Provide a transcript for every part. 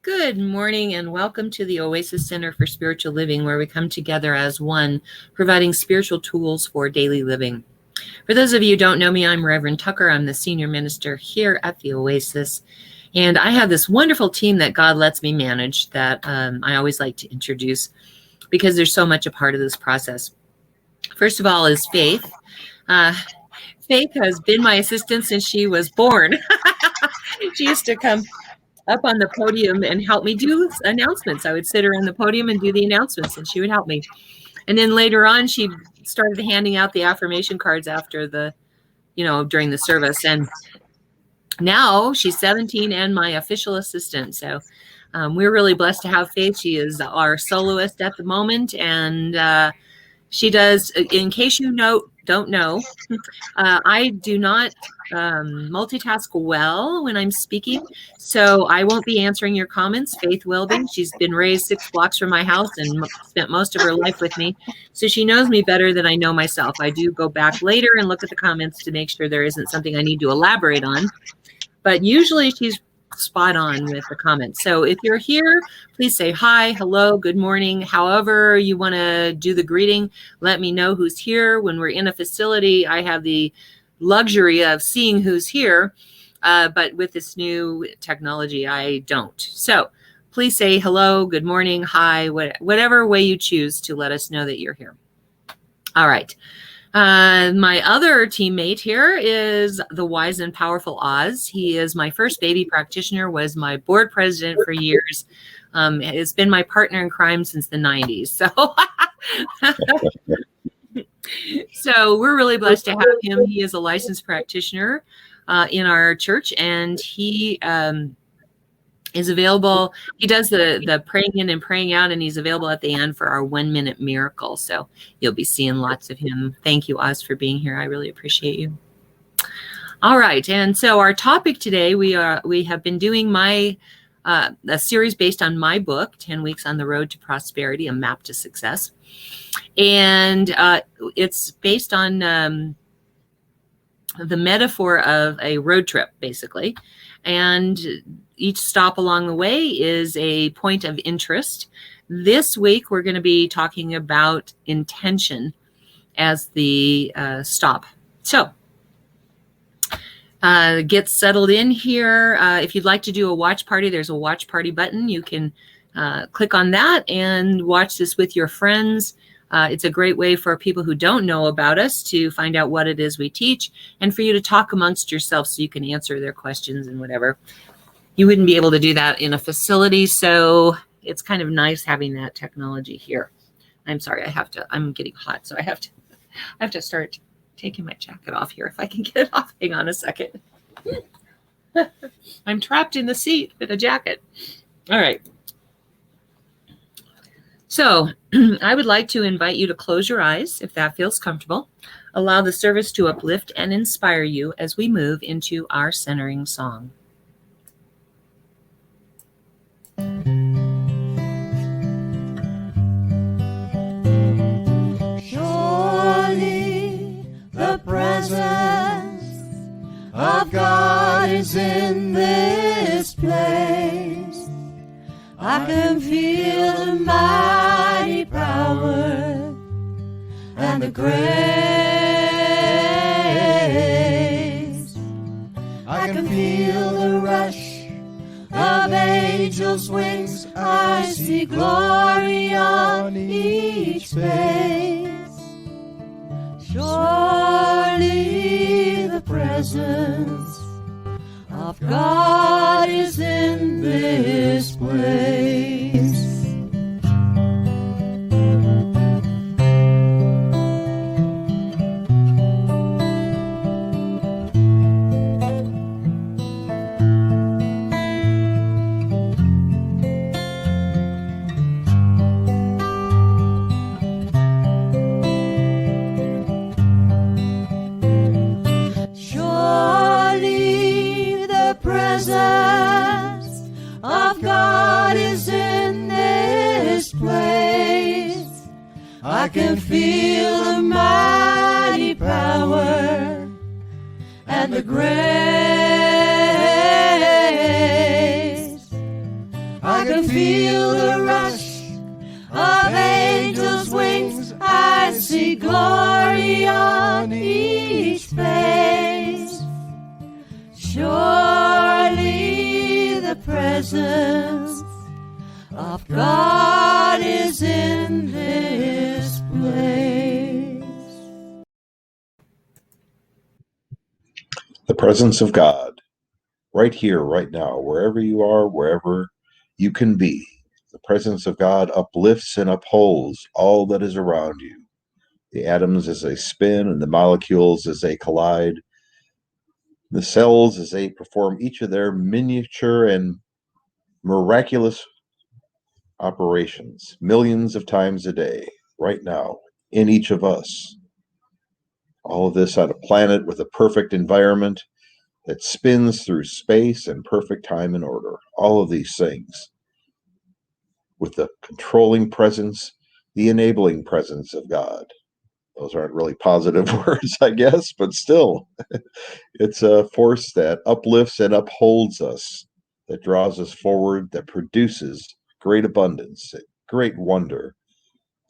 Good morning and welcome to the Oasis Center for Spiritual Living, where we come together as one, providing spiritual tools for daily living. For those of you who don't know me, I'm Reverend Tucker. I'm the senior minister here at the Oasis. And I have this wonderful team that God lets me manage that I always like to introduce because there's so much a part of this process. First of all is Faith. Faith has been my assistant since she was born. She used to come up on the podium and help me do announcements. I would sit her on the podium and do the announcements, and she would help me. And then later on, she started handing out the affirmation cards after during the service. And now she's 17 and my official assistant. So we're really blessed to have Faith. She is our soloist at the moment. And she does, in case you don't know, I do not multitask well when I'm speaking, so I won't be answering your comments. Faith will be. She's been raised 6 blocks from my house and spent most of her life with me, so she knows me better than I know myself. I do go back later and look at the comments to make sure there isn't something I need to elaborate on, but usually she's spot on with the comments. So if you're here, please say hi, hello, good morning. However you want to do the greeting, let me know who's here. When we're in a facility, I have the luxury of seeing who's here, but with this new technology, I don't. So please say hello, good morning, hi, whatever way you choose to let us know that you're here. All right. My other teammate here is the wise and powerful Oz. He is my first baby practitioner, was my board president for years. Has been my partner in crime since the 90s. So we're really blessed to have him. He is a licensed practitioner in our church, and he is available. He does the praying in and praying out, and he's available at the end for our 1-minute miracle. So you'll be seeing lots of him. Thank you, Oz, for being here. I really appreciate you. All right, and so our topic today, we have been doing a series based on my book, 10 Weeks on the Road to Prosperity, A Map to Success. And it's based on the metaphor of a road trip, basically. And each stop along the way is a point of interest. This week, we're going to be talking about intention as the stop. So get settled in here. If you'd like to do a watch party, there's a watch party button. You can click on that and watch this with your friends. It's a great way for people who don't know about us to find out what it is we teach, and for you to talk amongst yourself so you can answer their questions and whatever. You wouldn't be able to do that in a facility, so it's kind of nice having that technology here. I'm sorry, I'm getting hot, so I have to start taking my jacket off here if I can get it off. Hang on a second. I'm trapped in the seat with a jacket. All right. So I would like to invite you to close your eyes if that feels comfortable. Allow the service to uplift and inspire you as we move into our centering song. Surely the presence of God is in this place. I can feel the mighty power and the grace. I can feel the rush of angels' wings. I see glory on each face. Surely the presence of God is in this place. Surely the presence of God is in this place. I can feel the mighty power and the grace. I I can feel the rush of angels' wings. I see glory on each face. Surely the presence of God is in this place. The presence of God, right here, right now, wherever you are, wherever you can be. The presence of God uplifts and upholds all that is around you. The atoms as they spin and the molecules as they collide. The cells as they perform each of their miniature and miraculous operations millions of times a day, right now, in each of us. All of this on a planet with a perfect environment that spins through space and perfect time and order. All of these things with the controlling presence, the enabling presence of God. Those aren't really positive words, I guess, but still, it's a force that uplifts and upholds us, that draws us forward, that produces great abundance, great wonder,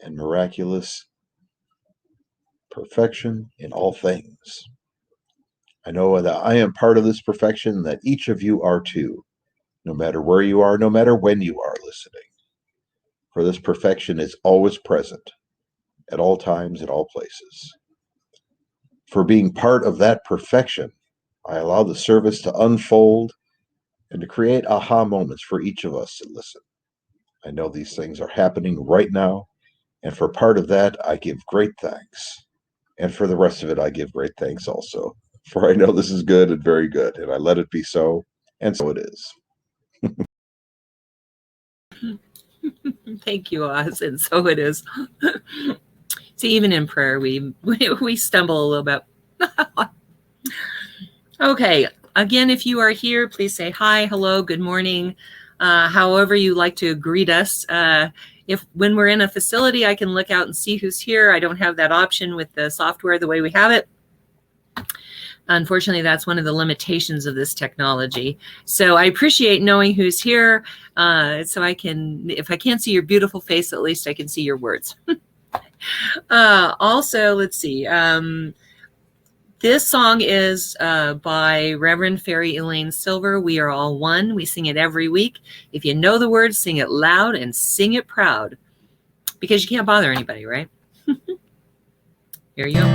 and miraculous perfection in all things. I know that I am part of this perfection, that each of you are too, no matter where you are, no matter when you are listening. For this perfection is always present, at all times, at all places. For being part of that perfection, I allow the service to unfold and to create aha moments for each of us to listen. I know these things are happening right now, and for part of that, I give great thanks. And for the rest of it, I give great thanks also. For I know this is good and very good, and I let it be so, and so it is. Thank you, Oz, and so it is. See, even in prayer, we stumble a little bit. Okay, again, if you are here, please say hi, hello, good morning, however you like to greet us. If when we're in a facility, I can look out and see who's here. I don't have that option with the software the way we have it. Unfortunately, that's one of the limitations of this technology. So I appreciate knowing who's here. So I can, if I can't see your beautiful face, at least I can see your words. Also, let's see. This song is by Reverend Fairy Elaine Silver. We Are All One. We sing it every week. If you know the words, sing it loud and sing it proud, because you can't bother anybody, right? Here you go.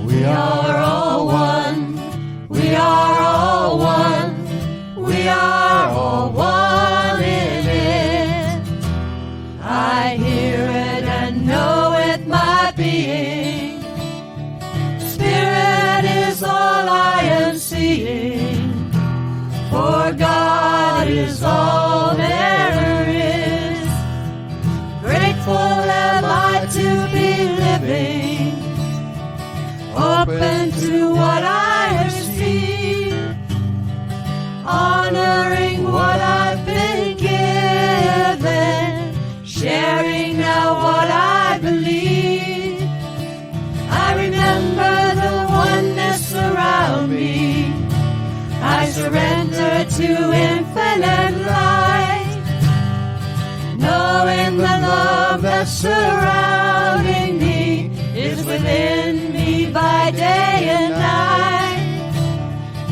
We are all one. We are all one. We are all one in it. I hear it and know it, my being. Spirit is all I am seeing. For God is all there is. Grateful am I to be living, open to what I have seen, honoring what I've been given, sharing now what I believe. I remember the oneness around me. I surrender to infinite light, knowing the love that's surrounding me is within me by day and night.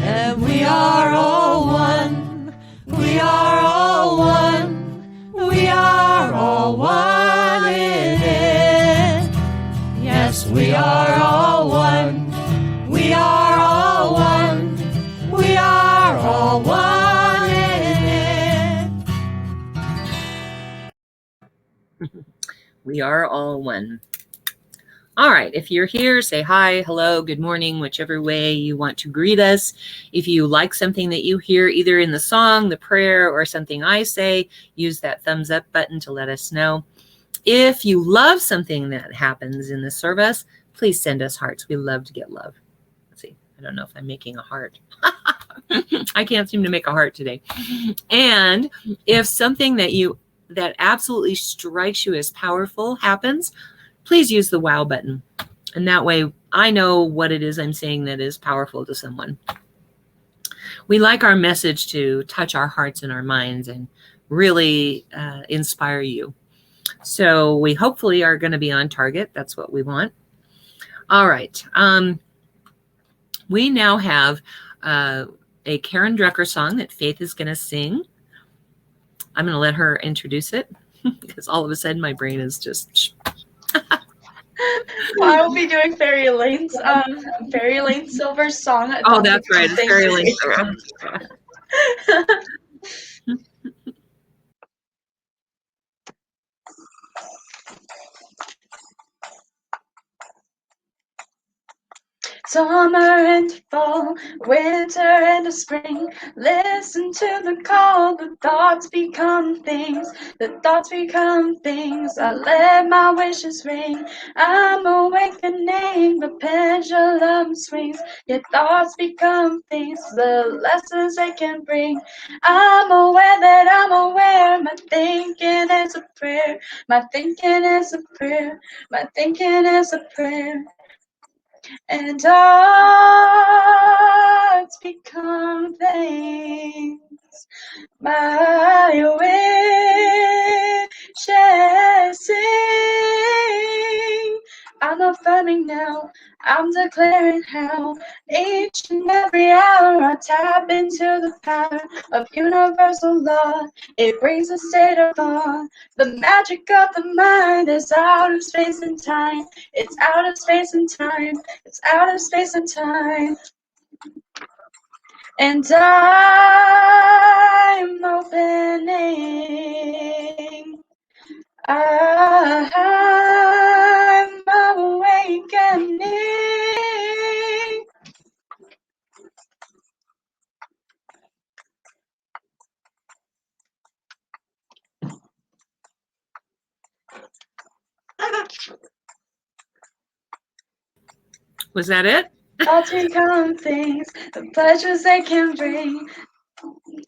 And we are all one. We are all one. We are all one in it. Yes, we are all one. We are all one. We are all one in it. We are all one. All right, if you're here, say hi, hello, good morning, whichever way you want to greet us. If you like something that you hear either in the song, the prayer, or something I say, use that thumbs up button to let us know. If you love something that happens in the service, please send us hearts. We love to get love. Let's see, I don't know if I'm making a heart. I can't seem to make a heart today. And if something that absolutely strikes you as powerful happens, please use the wow button. And that way I know what it is I'm saying that is powerful to someone. We like our message to touch our hearts and our minds and really inspire you. So we hopefully are going to be on target. That's what we want. All right. We now have a Karen Drucker song that Faith is going to sing. I'm going to let her introduce it because all of a sudden my brain is just... I will be doing Fairy Lane's Silver's song. Oh, that's right. It's Fairy Lane Silver. Summer and fall, winter and spring, listen to the call, the thoughts become things, the thoughts become things, I let my wishes ring, I'm awakening, the pendulum swings, your thoughts become things, the lessons they can bring, I'm aware that I'm aware, my thinking is a prayer, my thinking is a prayer, my thinking is a prayer. And arts become things, my wishes sing. I'm affirming now, I'm declaring how each and every hour I tap into the power of universal law. It brings a state of awe. The magic of the mind is out of space and time. It's out of space and time. It's out of space and time. And I'm opening. I'm awakening. Was that it? Thoughts become things, the pleasures they can bring.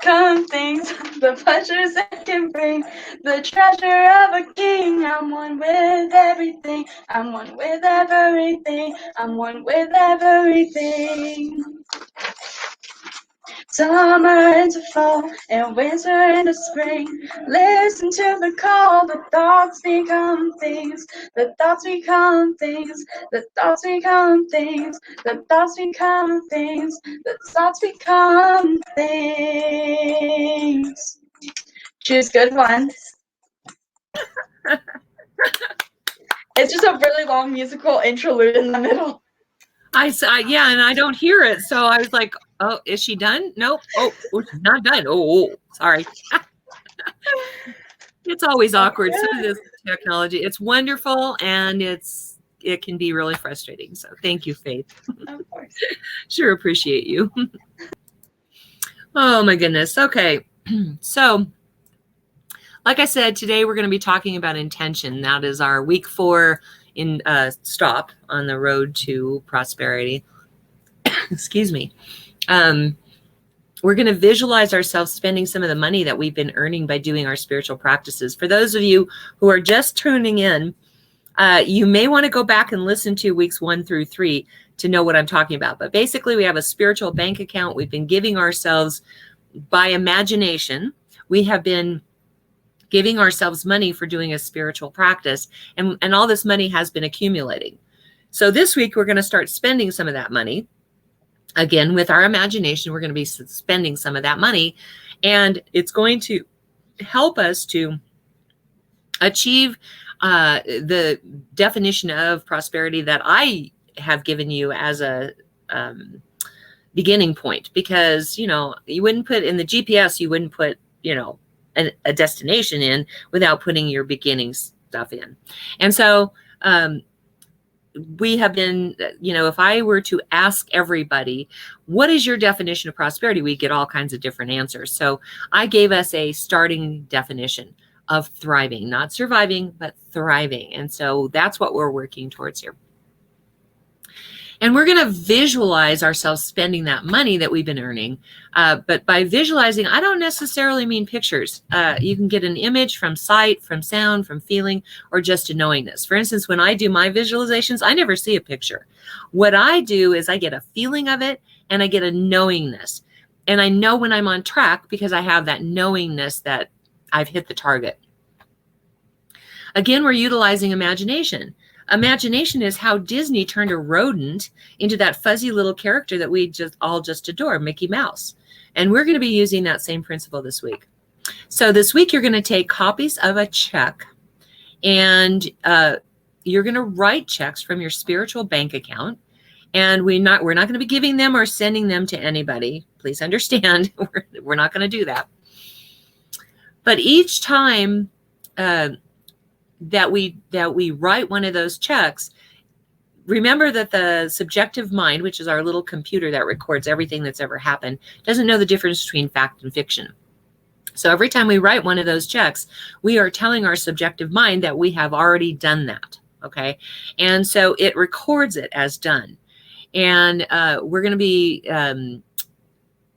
Come things, the pleasures they can bring. The treasure of a king. I'm one with everything. I'm one with everything. I'm one with everything. Summer into fall and winter into spring. Listen to the call, the thoughts become things. The thoughts become things. The thoughts become things. The thoughts become things. The thoughts become things. Choose good ones. It's just a really long musical interlude in the middle. I saw, yeah, and I don't hear it. So I was like, oh, is she done? Nope. Oh, she's not done. Oh, sorry. It's always awkward. Some of this technology, it's wonderful, and it can be really frustrating. So thank you, Faith. Of course. Sure appreciate you. Oh my goodness. Okay. So like I said, today we're going to be talking about intention. That is our week 4 in stop on the road to prosperity. Excuse me. We're going to visualize ourselves spending some of the money that we've been earning by doing our spiritual practices. For those of you who are just tuning in, you may want to go back and listen to weeks 1 through 3 to know what I'm talking about. But basically, we have a spiritual bank account. We've been giving ourselves by imagination. We have been giving ourselves money for doing a spiritual practice, and all this money has been accumulating. So this week, we're going to start spending some of that money. Again, with our imagination, we're going to be spending some of that money, and it's going to help us to achieve the definition of prosperity that I have given you as a beginning point, because, you wouldn't put in the GPS, you wouldn't put, a destination in without putting your beginning stuff in. And so we have been, if I were to ask everybody, what is your definition of prosperity? We get all kinds of different answers. So I gave us a starting definition of thriving, not surviving, but thriving. And so that's what we're working towards here. And we're going to visualize ourselves spending that money that we've been earning. But by visualizing, I don't necessarily mean pictures. You can get an image from sight, from sound, from feeling, or just a knowingness. For instance, when I do my visualizations, I never see a picture. What I do is I get a feeling of it and I get a knowingness. And I know when I'm on track because I have that knowingness that I've hit the target. Again, we're utilizing imagination. Imagination is how Disney turned a rodent into that fuzzy little character that we all just adore, Mickey Mouse. And we're going to be using that same principle this week. So this week, you're going to take copies of a check and you're going to write checks from your spiritual bank account. And we're not going to be giving them or sending them to anybody. Please understand, we're not going to do that. But each time that we write one of those checks, remember that the subjective mind, which is our little computer that records everything that's ever happened, doesn't know the difference between fact and fiction. So every time we write one of those checks, we are telling our subjective mind that we have already done that, okay? And so it records it as done. And we're going to be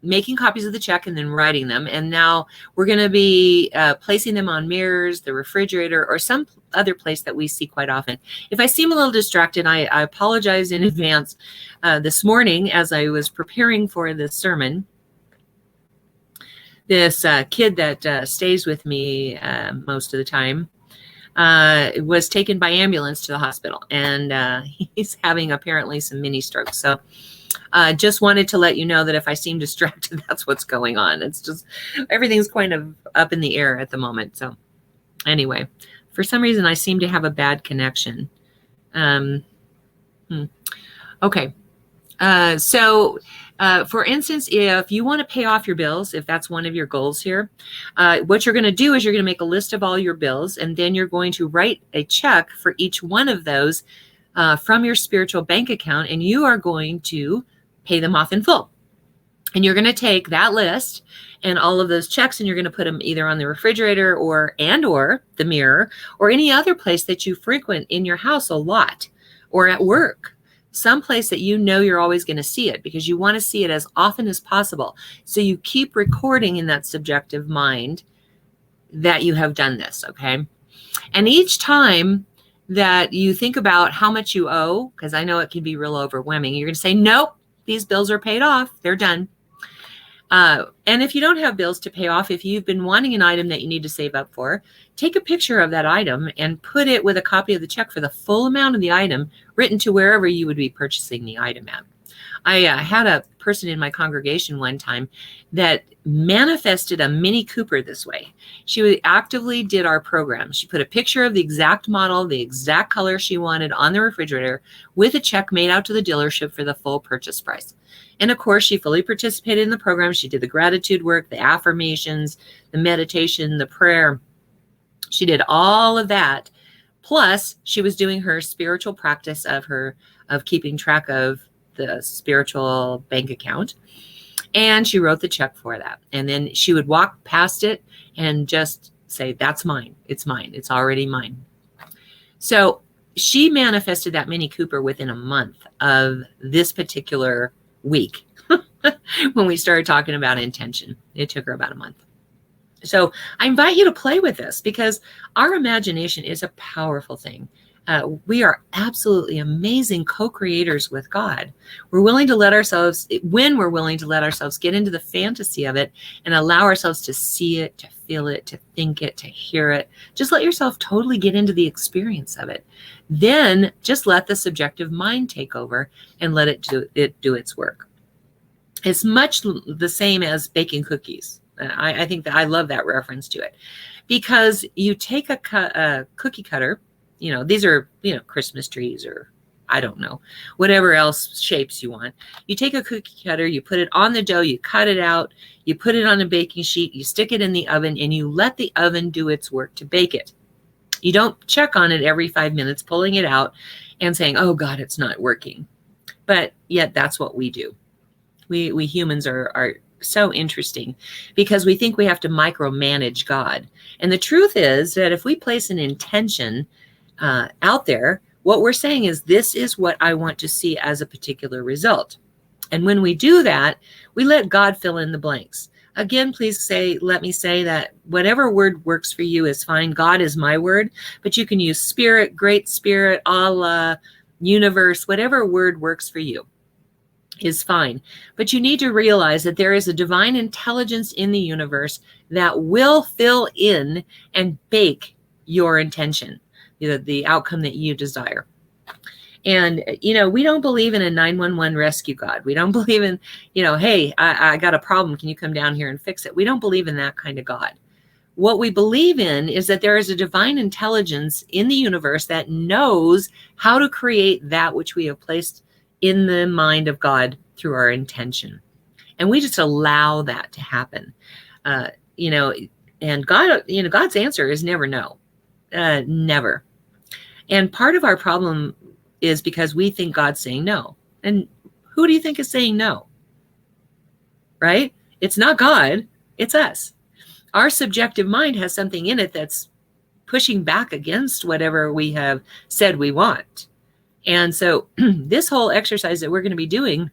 making copies of the check and then writing them. And now we're going to be placing them on mirrors, the refrigerator, or some other place that we see quite often. If I seem a little distracted, I apologize in advance. This morning, as I was preparing for this sermon, this kid that stays with me most of the time was taken by ambulance to the hospital. And he's having apparently some mini strokes. So just wanted to let you know that if I seem distracted, that's what's going on. It's just everything's kind of up in the air at the moment. So anyway, for some reason, I seem to have a bad connection. Okay. So for instance, if you want to pay off your bills, if that's one of your goals here, what you're going to do is you're going to make a list of all your bills, and then you're going to write a check for each one of those from your spiritual bank account, and you are going to pay them off in full. And you're going to take that list and all of those checks, and you're going to put them either on the refrigerator or the mirror or any other place that you frequent in your house a lot, or at work, someplace that you know you're always going to see it, because you want to see it as often as possible. So you keep recording in that subjective mind that you have done this, okay? And each time that you think about how much you owe, because I know it can be real overwhelming, you're going to say, nope, these bills are paid off. They're done. And if you don't have bills to pay off, if you've been wanting an item that you need to save up for, take a picture of that item and put it with a copy of the check for the full amount of the item written to wherever you would be purchasing the item at. I had a person in my congregation one time that manifested a Mini Cooper this way. She actively did our program. She put a picture of the exact model, the exact color she wanted on the refrigerator with a check made out to the dealership for the full purchase price. And of course, she fully participated in the program. She did the gratitude work, the affirmations, the meditation, the prayer. She did all of that. Plus, she was doing her spiritual practice of keeping track of the spiritual bank account. And she wrote the check for that. And then she would walk past it and just say, that's mine. It's mine. It's already mine. So she manifested that Mini Cooper within a month of this particular week when we started talking about intention. It took her about a month. So I invite you to play with this, because our imagination is a powerful thing. We are absolutely amazing co-creators with God. We're willing to let ourselves, when we're willing to let ourselves get into the fantasy of it and allow ourselves to see it, to feel it, to think it, to hear it, just let yourself totally get into the experience of it. Then just let the subjective mind take over and let it do its work. It's much the same as baking cookies. I think that I love that reference to it, because you take a cookie cutter. These are, Christmas trees, or I don't know, whatever else shapes you want. You take a cookie cutter, you put it on the dough, you cut it out, you put it on a baking sheet, you stick it in the oven, and you let the oven do its work to bake it. You don't check on it every 5 minutes, pulling it out and saying, oh God, it's not working. But yet that's what we do. We humans are so interesting, because we think we have to micromanage God. And the truth is that if we place an intention out there, What we're saying is, this is what I want to see as a particular result. And when we do that, we let God fill in the blanks. Again, please let me say that whatever word works for you is fine. God is my word, but you can use spirit, great spirit, Allah, universe, whatever word works for you is fine. But you need to realize that there is a divine intelligence in the universe that will fill in and bake your intention, the outcome that you desire. And, we don't believe in a 911 rescue God. We don't believe in, hey, I got a problem. Can you come down here and fix it? We don't believe in that kind of God. What we believe in is that there is a divine intelligence in the universe that knows how to create that which we have placed in the mind of God through our intention. And we just allow that to happen. And God, God's answer is never no, never. And part of our problem is because we think God's saying no. And who do you think is saying no? Right? It's not God, it's us. Our subjective mind has something in it that's pushing back against whatever we have said we want. And so this whole exercise that we're going to be doing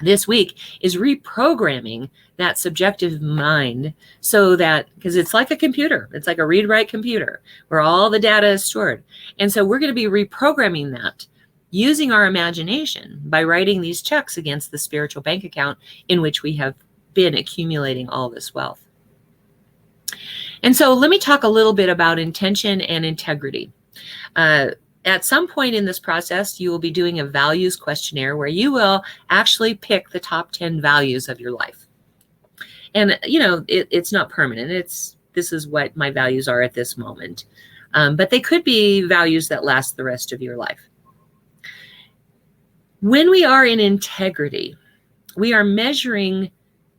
this week is reprogramming that subjective mind, so that, because it's like a computer, it's like a read-write computer where all the data is stored. And so we're going to be reprogramming that using our imagination by writing these checks against the spiritual bank account in which we have been accumulating all this wealth. And so let me talk a little bit about intention and integrity. At some point in this process, you will be doing a values questionnaire where you will actually pick the top 10 values of your life. And, it's not permanent. This is what my values are at this moment. But they could be values that last the rest of your life. When we are in integrity, we are measuring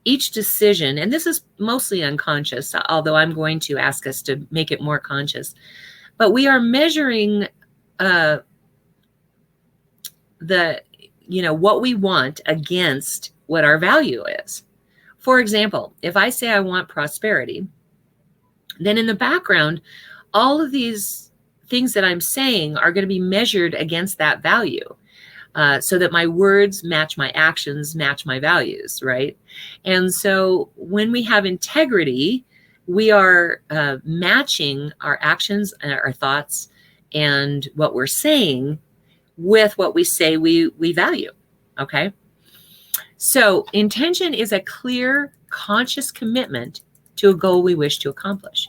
each decision, and this is mostly unconscious, although I'm going to ask us to make it more conscious. But we are measuring what we want against what our value is. For example, if I say I want prosperity, then in the background, all of these things that I'm saying are going to be measured against that value, so that my words match my actions, match my values, right? And so when we have integrity, we are matching our actions and our thoughts and what we're saying with what we say we value, okay? So intention is a clear, conscious commitment to a goal we wish to accomplish.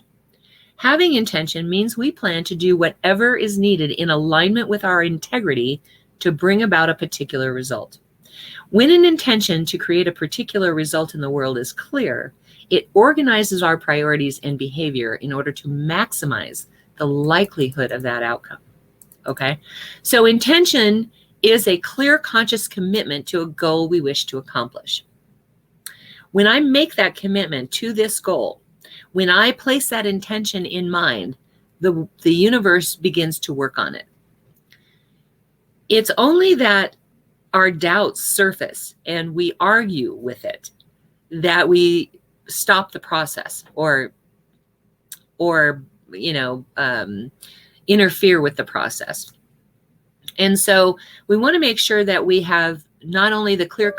Having intention means we plan to do whatever is needed in alignment with our integrity to bring about a particular result. When an intention to create a particular result in the world is clear, it organizes our priorities and behavior in order to maximize the likelihood of that outcome. Okay? So intention is a clear, conscious commitment to a goal we wish to accomplish. When I make that commitment to this goal, when I place that intention in mind, the universe begins to work on it. It's only that our doubts surface and we argue with it that we stop the process or interfere with the process. And so we want to make sure that we have not only the clear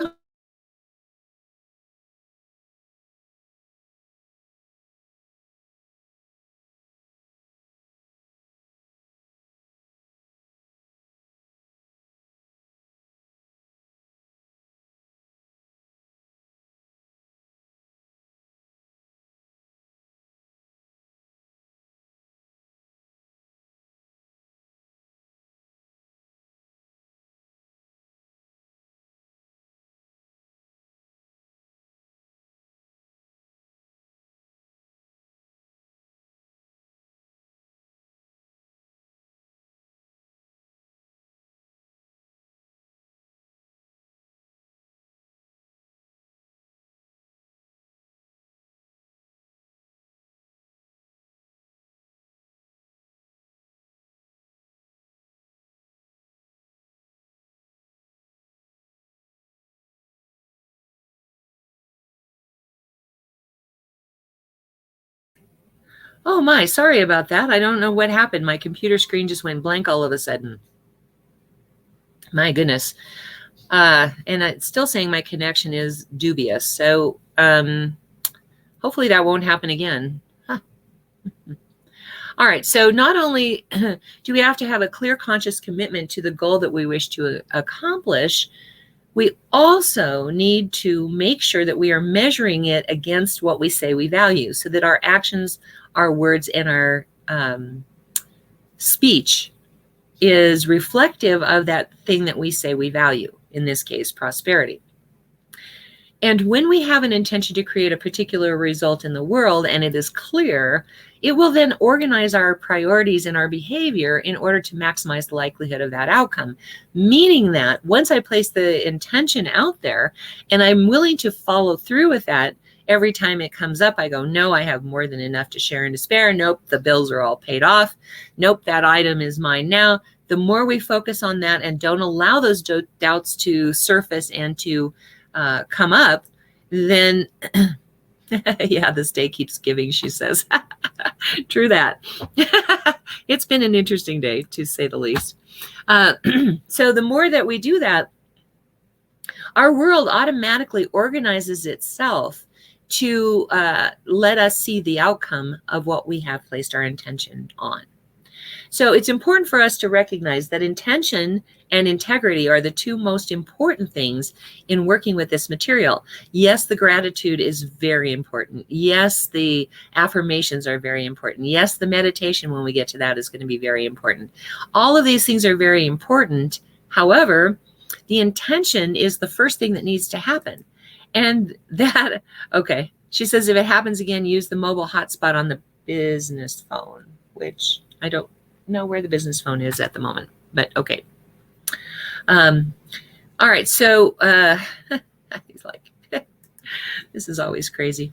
Oh my, sorry about that. I don't know what happened. My computer screen just went blank all of a sudden. My goodness. And it's still saying my connection is dubious. So hopefully that won't happen again. Huh. All right. So not only do we have to have a clear, conscious commitment to the goal that we wish to accomplish, we also need to make sure that we are measuring it against what we say we value, so that our actions, our words, and our speech is reflective of that thing that we say we value, in this case, prosperity. And when we have an intention to create a particular result in the world and it is clear, it will then organize our priorities and our behavior in order to maximize the likelihood of that outcome. Meaning that once I place the intention out there and I'm willing to follow through with that, every time it comes up, I go, no, I have more than enough to share and to spare. Nope, the bills are all paid off. Nope, that item is mine now. The more we focus on that and don't allow those doubts to surface and to come up, then yeah, this day keeps giving, she says. True that. It's been an interesting day, to say the least. So the more that we do that, our world automatically organizes itself to let us see the outcome of what we have placed our intention on. So it's important for us to recognize that intention and integrity are the two most important things in working with this material. Yes, the gratitude is very important. Yes, the affirmations are very important. Yes, the meditation, when we get to that, is going to be very important. All of these things are very important. However, the intention is the first thing that needs to happen. And that, okay, she says if it happens again, use the mobile hotspot on the business phone, which I don't know where the business phone is at the moment, but okay. All right, so he's like, this is always crazy.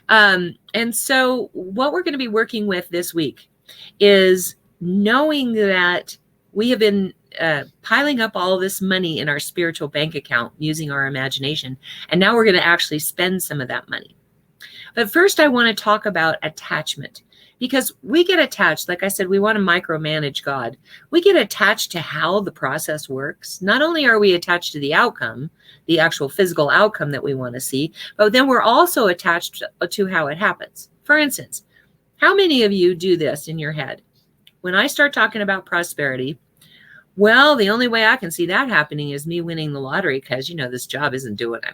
And so what we're going to be working with this week is knowing that we have been piling up all this money in our spiritual bank account using our imagination, and now we're going to actually spend some of that money. But first, I want to talk about attachment. Because we get attached, like I said, we want to micromanage God. We get attached to how the process works. Not only are we attached to the outcome, the actual physical outcome that we want to see, but then we're also attached to how it happens. For instance, how many of you do this in your head? When I start talking about prosperity, well, the only way I can see that happening is me winning the lottery because, this job isn't doing it.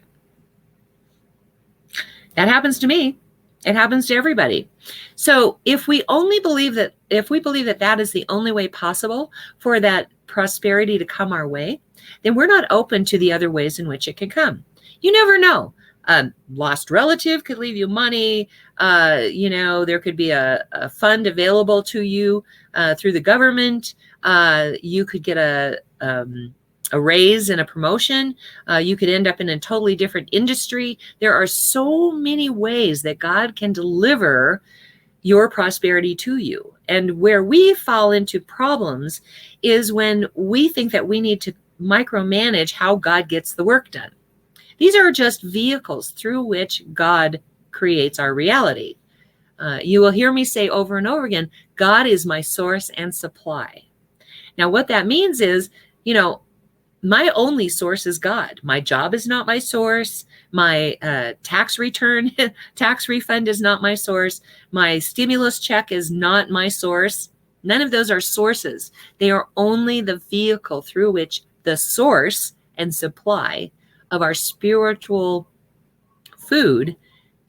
That happens to me. It happens to everybody. So if we believe that that is the only way possible for that prosperity to come our way, then we're not open to the other ways in which it can come. You never know. Lost relative could leave you money. There could be a fund available to you through the government. You could get a raise and a promotion. You could end up in a totally different industry. There are so many ways that God can deliver your prosperity to you. And where we fall into problems is when we think that we need to micromanage how God gets the work done. These are just vehicles through which God creates our reality. You will hear me say over and over again, God is my source and supply. Now, what that means is, my only source is God. My job is not my source. My tax refund is not my source. My stimulus check is not my source. None of those are sources. They are only the vehicle through which the source and supply of our spiritual food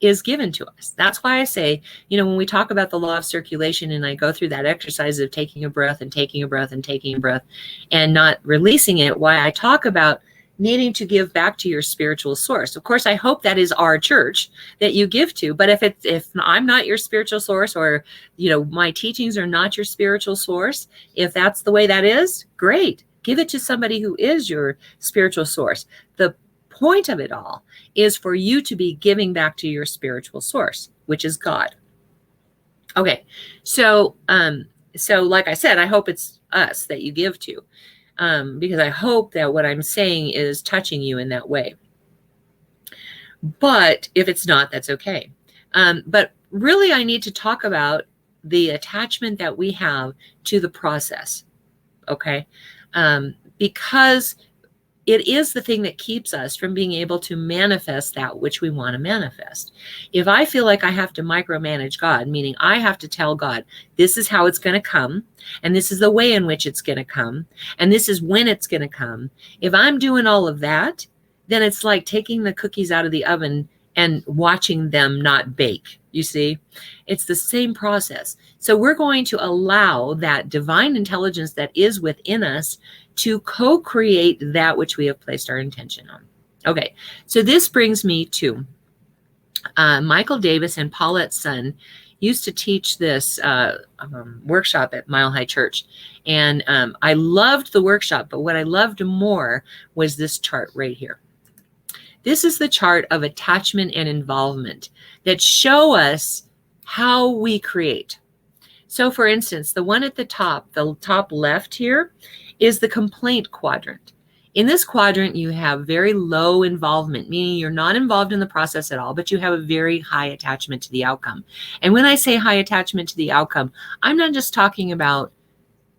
is given to us. That's why I say, when we talk about the law of circulation and I go through that exercise of taking a breath and taking a breath and taking a breath and not releasing it, why I talk about needing to give back to your spiritual source. Of course, I hope that is our church that you give to, but if I'm not your spiritual source, or, my teachings are not your spiritual source, if that's the way that is, great. Give it to somebody who is your spiritual source. The point of it all is for you to be giving back to your spiritual source, which is God. Okay, so like I said, I hope it's us that you give to, because I hope that what I'm saying is touching you in that way. But if it's not, that's okay. But really, I need to talk about the attachment that we have to the process. Okay. because it is the thing that keeps us from being able to manifest that which we want to manifest. If I feel like I have to micromanage God, meaning I have to tell God, this is how it's going to come, and this is the way in which it's going to come, and this is when it's going to come. If I'm doing all of that, then it's like taking the cookies out of the oven and watching them not bake. You see, it's the same process. So we're going to allow that divine intelligence that is within us to co-create that which we have placed our intention on. Okay, so this brings me to Michael Davis and Paulette Sun used to teach this workshop at Mile High Church. And I loved the workshop, but what I loved more was this chart right here. This is the chart of attachment and involvement that show us how we create. So for instance, the one at the top left here, is the complaint quadrant. In this quadrant, you have very low involvement, meaning you're not involved in the process at all, but you have a very high attachment to the outcome. And when I say high attachment to the outcome, I'm not just talking about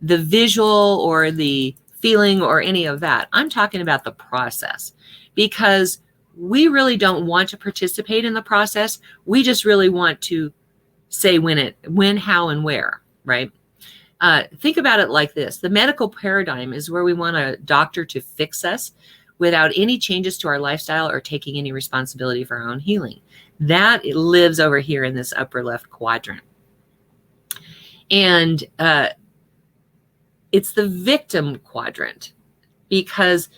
the visual or the feeling or any of that. I'm talking about the process, because we really don't want to participate in the process. We just really want to say when, how, and where, right? Think about it like this. The medical paradigm is where we want a doctor to fix us without any changes to our lifestyle or taking any responsibility for our own healing. That lives over here in this upper left quadrant. And it's the victim quadrant, because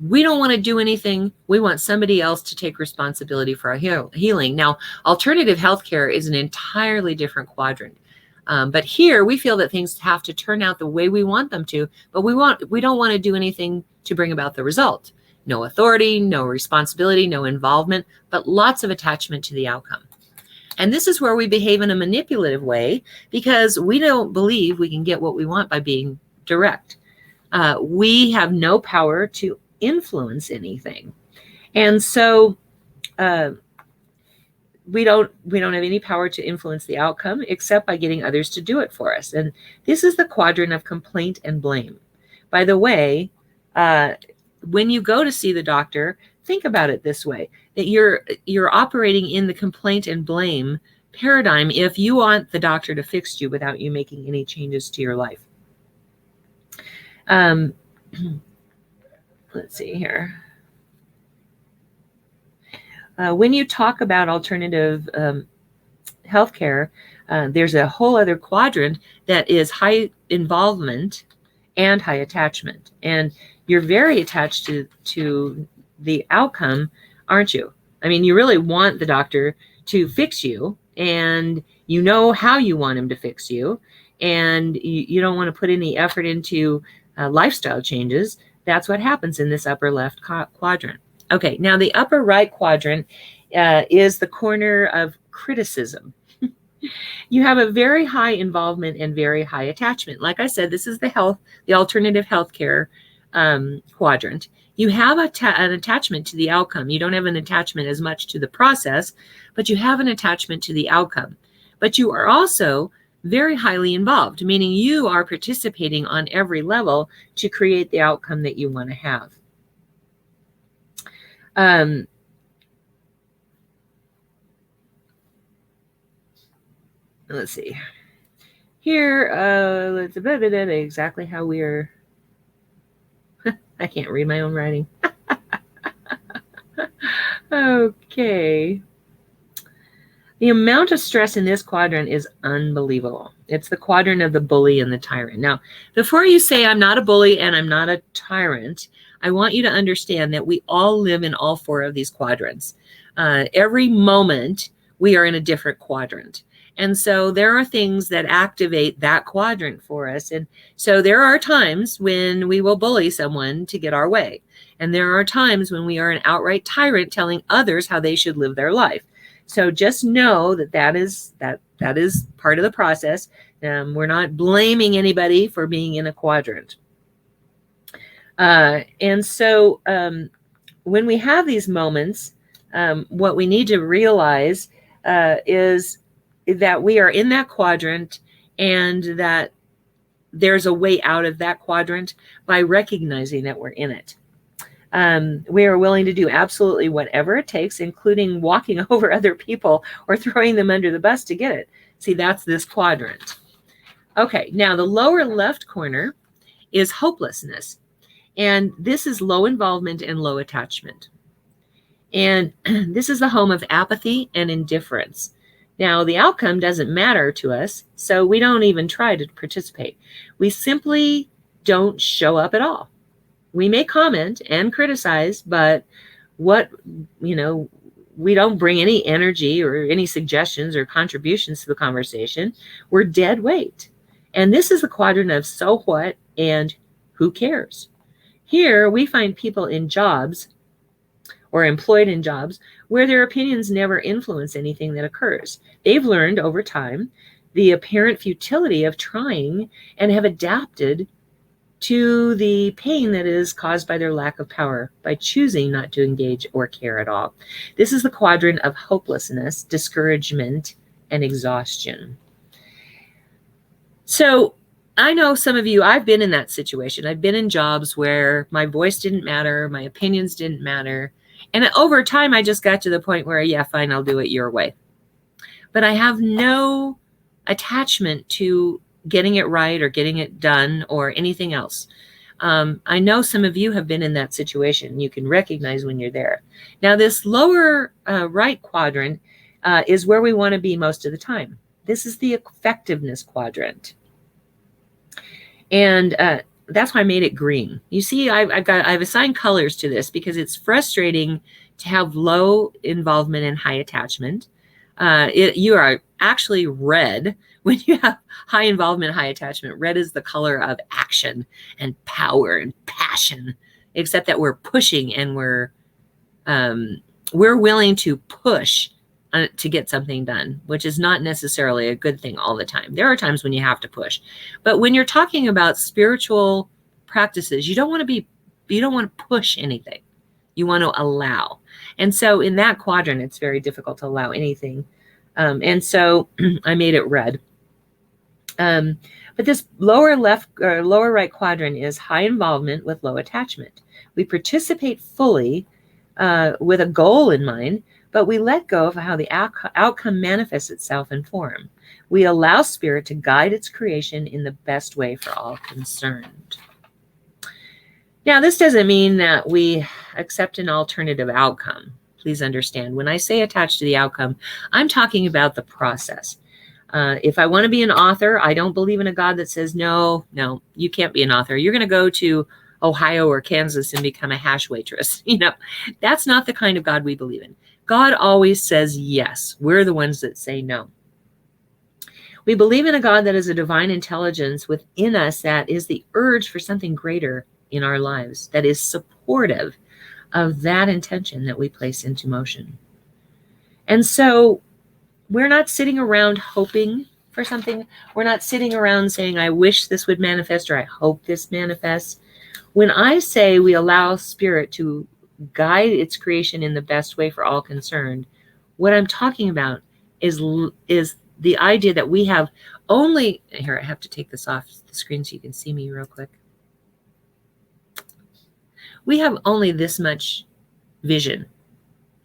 we don't want to do anything. We want somebody else to take responsibility for our healing. Now, alternative healthcare is an entirely different quadrant. But here we feel that things have to turn out the way we want them to, but we don't want to do anything to bring about the result. No authority, no responsibility, no involvement, but lots of attachment to the outcome. And this is where we behave in a manipulative way, because we don't believe we can get what we want by being direct. We have no power to influence anything. And so we don't have any power to influence the outcome except by getting others to do it for us. And this is the quadrant of complaint and blame. By the way, when you go to see the doctor, think about it this way, that you're operating in the complaint and blame paradigm if you want the doctor to fix you without you making any changes to your life. Let's see here. When you talk about alternative healthcare, there's a whole other quadrant that is high involvement and high attachment. And you're very attached to the outcome, aren't you? I mean, you really want the doctor to fix you, and you know how you want him to fix you, and you don't want to put any effort into lifestyle changes. That's what happens in this upper left quadrant. Okay, now the upper right quadrant is the corner of criticism. You have a very high involvement and very high attachment. Like I said, this is the alternative healthcare quadrant. You have an attachment to the outcome. You don't have an attachment as much to the process, but you have an attachment to the outcome. But you are also very highly involved, meaning you are participating on every level to create the outcome that you want to have. Let's see here. Let's exactly how we are. I can't read my own writing. Okay. The amount of stress in this quadrant is unbelievable. It's the quadrant of the bully and the tyrant. Now, before you say I'm not a bully and I'm not a tyrant, I want you to understand that we all live in all four of these quadrants. Every moment we are in a different quadrant. And so there are things that activate that quadrant for us. And so there are times when we will bully someone to get our way. And there are times when we are an outright tyrant telling others how they should live their life. So just know that is part of the process. We're not blaming anybody for being in a quadrant. And so when we have these moments, what we need to realize is that we are in that quadrant, and that there's a way out of that quadrant by recognizing that we're in it. We are willing to do absolutely whatever it takes, including walking over other people or throwing them under the bus to get it. See, that's this quadrant. Okay, now the lower left corner is hopelessness. And this is low involvement and low attachment. And this is the home of apathy and indifference. Now, the outcome doesn't matter to us, so we don't even try to participate. We simply don't show up at all. We may comment and criticize, but we don't bring any energy or any suggestions or contributions to the conversation. We're dead weight. And this is the quadrant of so what and who cares. Here, we find people in jobs or employed in jobs where their opinions never influence anything that occurs. They've learned over time the apparent futility of trying and have adapted to the pain that is caused by their lack of power by choosing not to engage or care at all. This is the quadrant of hopelessness, discouragement, and exhaustion. So I know some of you, I've been in that situation. I've been in jobs where my voice didn't matter, my opinions didn't matter. And over time, I just got to the point where, yeah, fine, I'll do it your way. But I have no attachment to getting it right or getting it done or anything else. I know some of you have been in that situation. You can recognize when you're there. Now, this lower right quadrant is where we want to be most of the time. This is the effectiveness quadrant. And that's why I made it green. You see, I've assigned colors to this because it's frustrating to have low involvement and high attachment. You are actually red when you have high involvement, high attachment. Red is the color of action and power and passion, except that we're pushing and we're willing to push to get something done, which is not necessarily a good thing all the time. There are times when you have to push. But when you're talking about spiritual practices, you don't want to push anything. You want to allow. And so in that quadrant, it's very difficult to allow anything. And so I made it red. But this lower right quadrant is high involvement with low attachment. We participate fully with a goal in mind, but we let go of how the outcome manifests itself in form. We allow spirit to guide its creation in the best way for all concerned. Now, this doesn't mean that we accept an alternative outcome. Please understand, when I say attached to the outcome, I'm talking about the process. If I want to be an author, I don't believe in a God that says, no, you can't be an author. You're going to go to Ohio or Kansas and become a hash waitress. That's not the kind of God we believe in. God always says yes. We're the ones that say no. We believe in a God that is a divine intelligence within us that is the urge for something greater in our lives, that is supportive of that intention that we place into motion. And so we're not sitting around hoping for something. We're not sitting around saying, I wish this would manifest or I hope this manifests. When I say we allow spirit to guide its creation in the best way for all concerned, what I'm talking about is the idea that we have only, here, I have to take this off the screen so you can see me real quick. We have only this much vision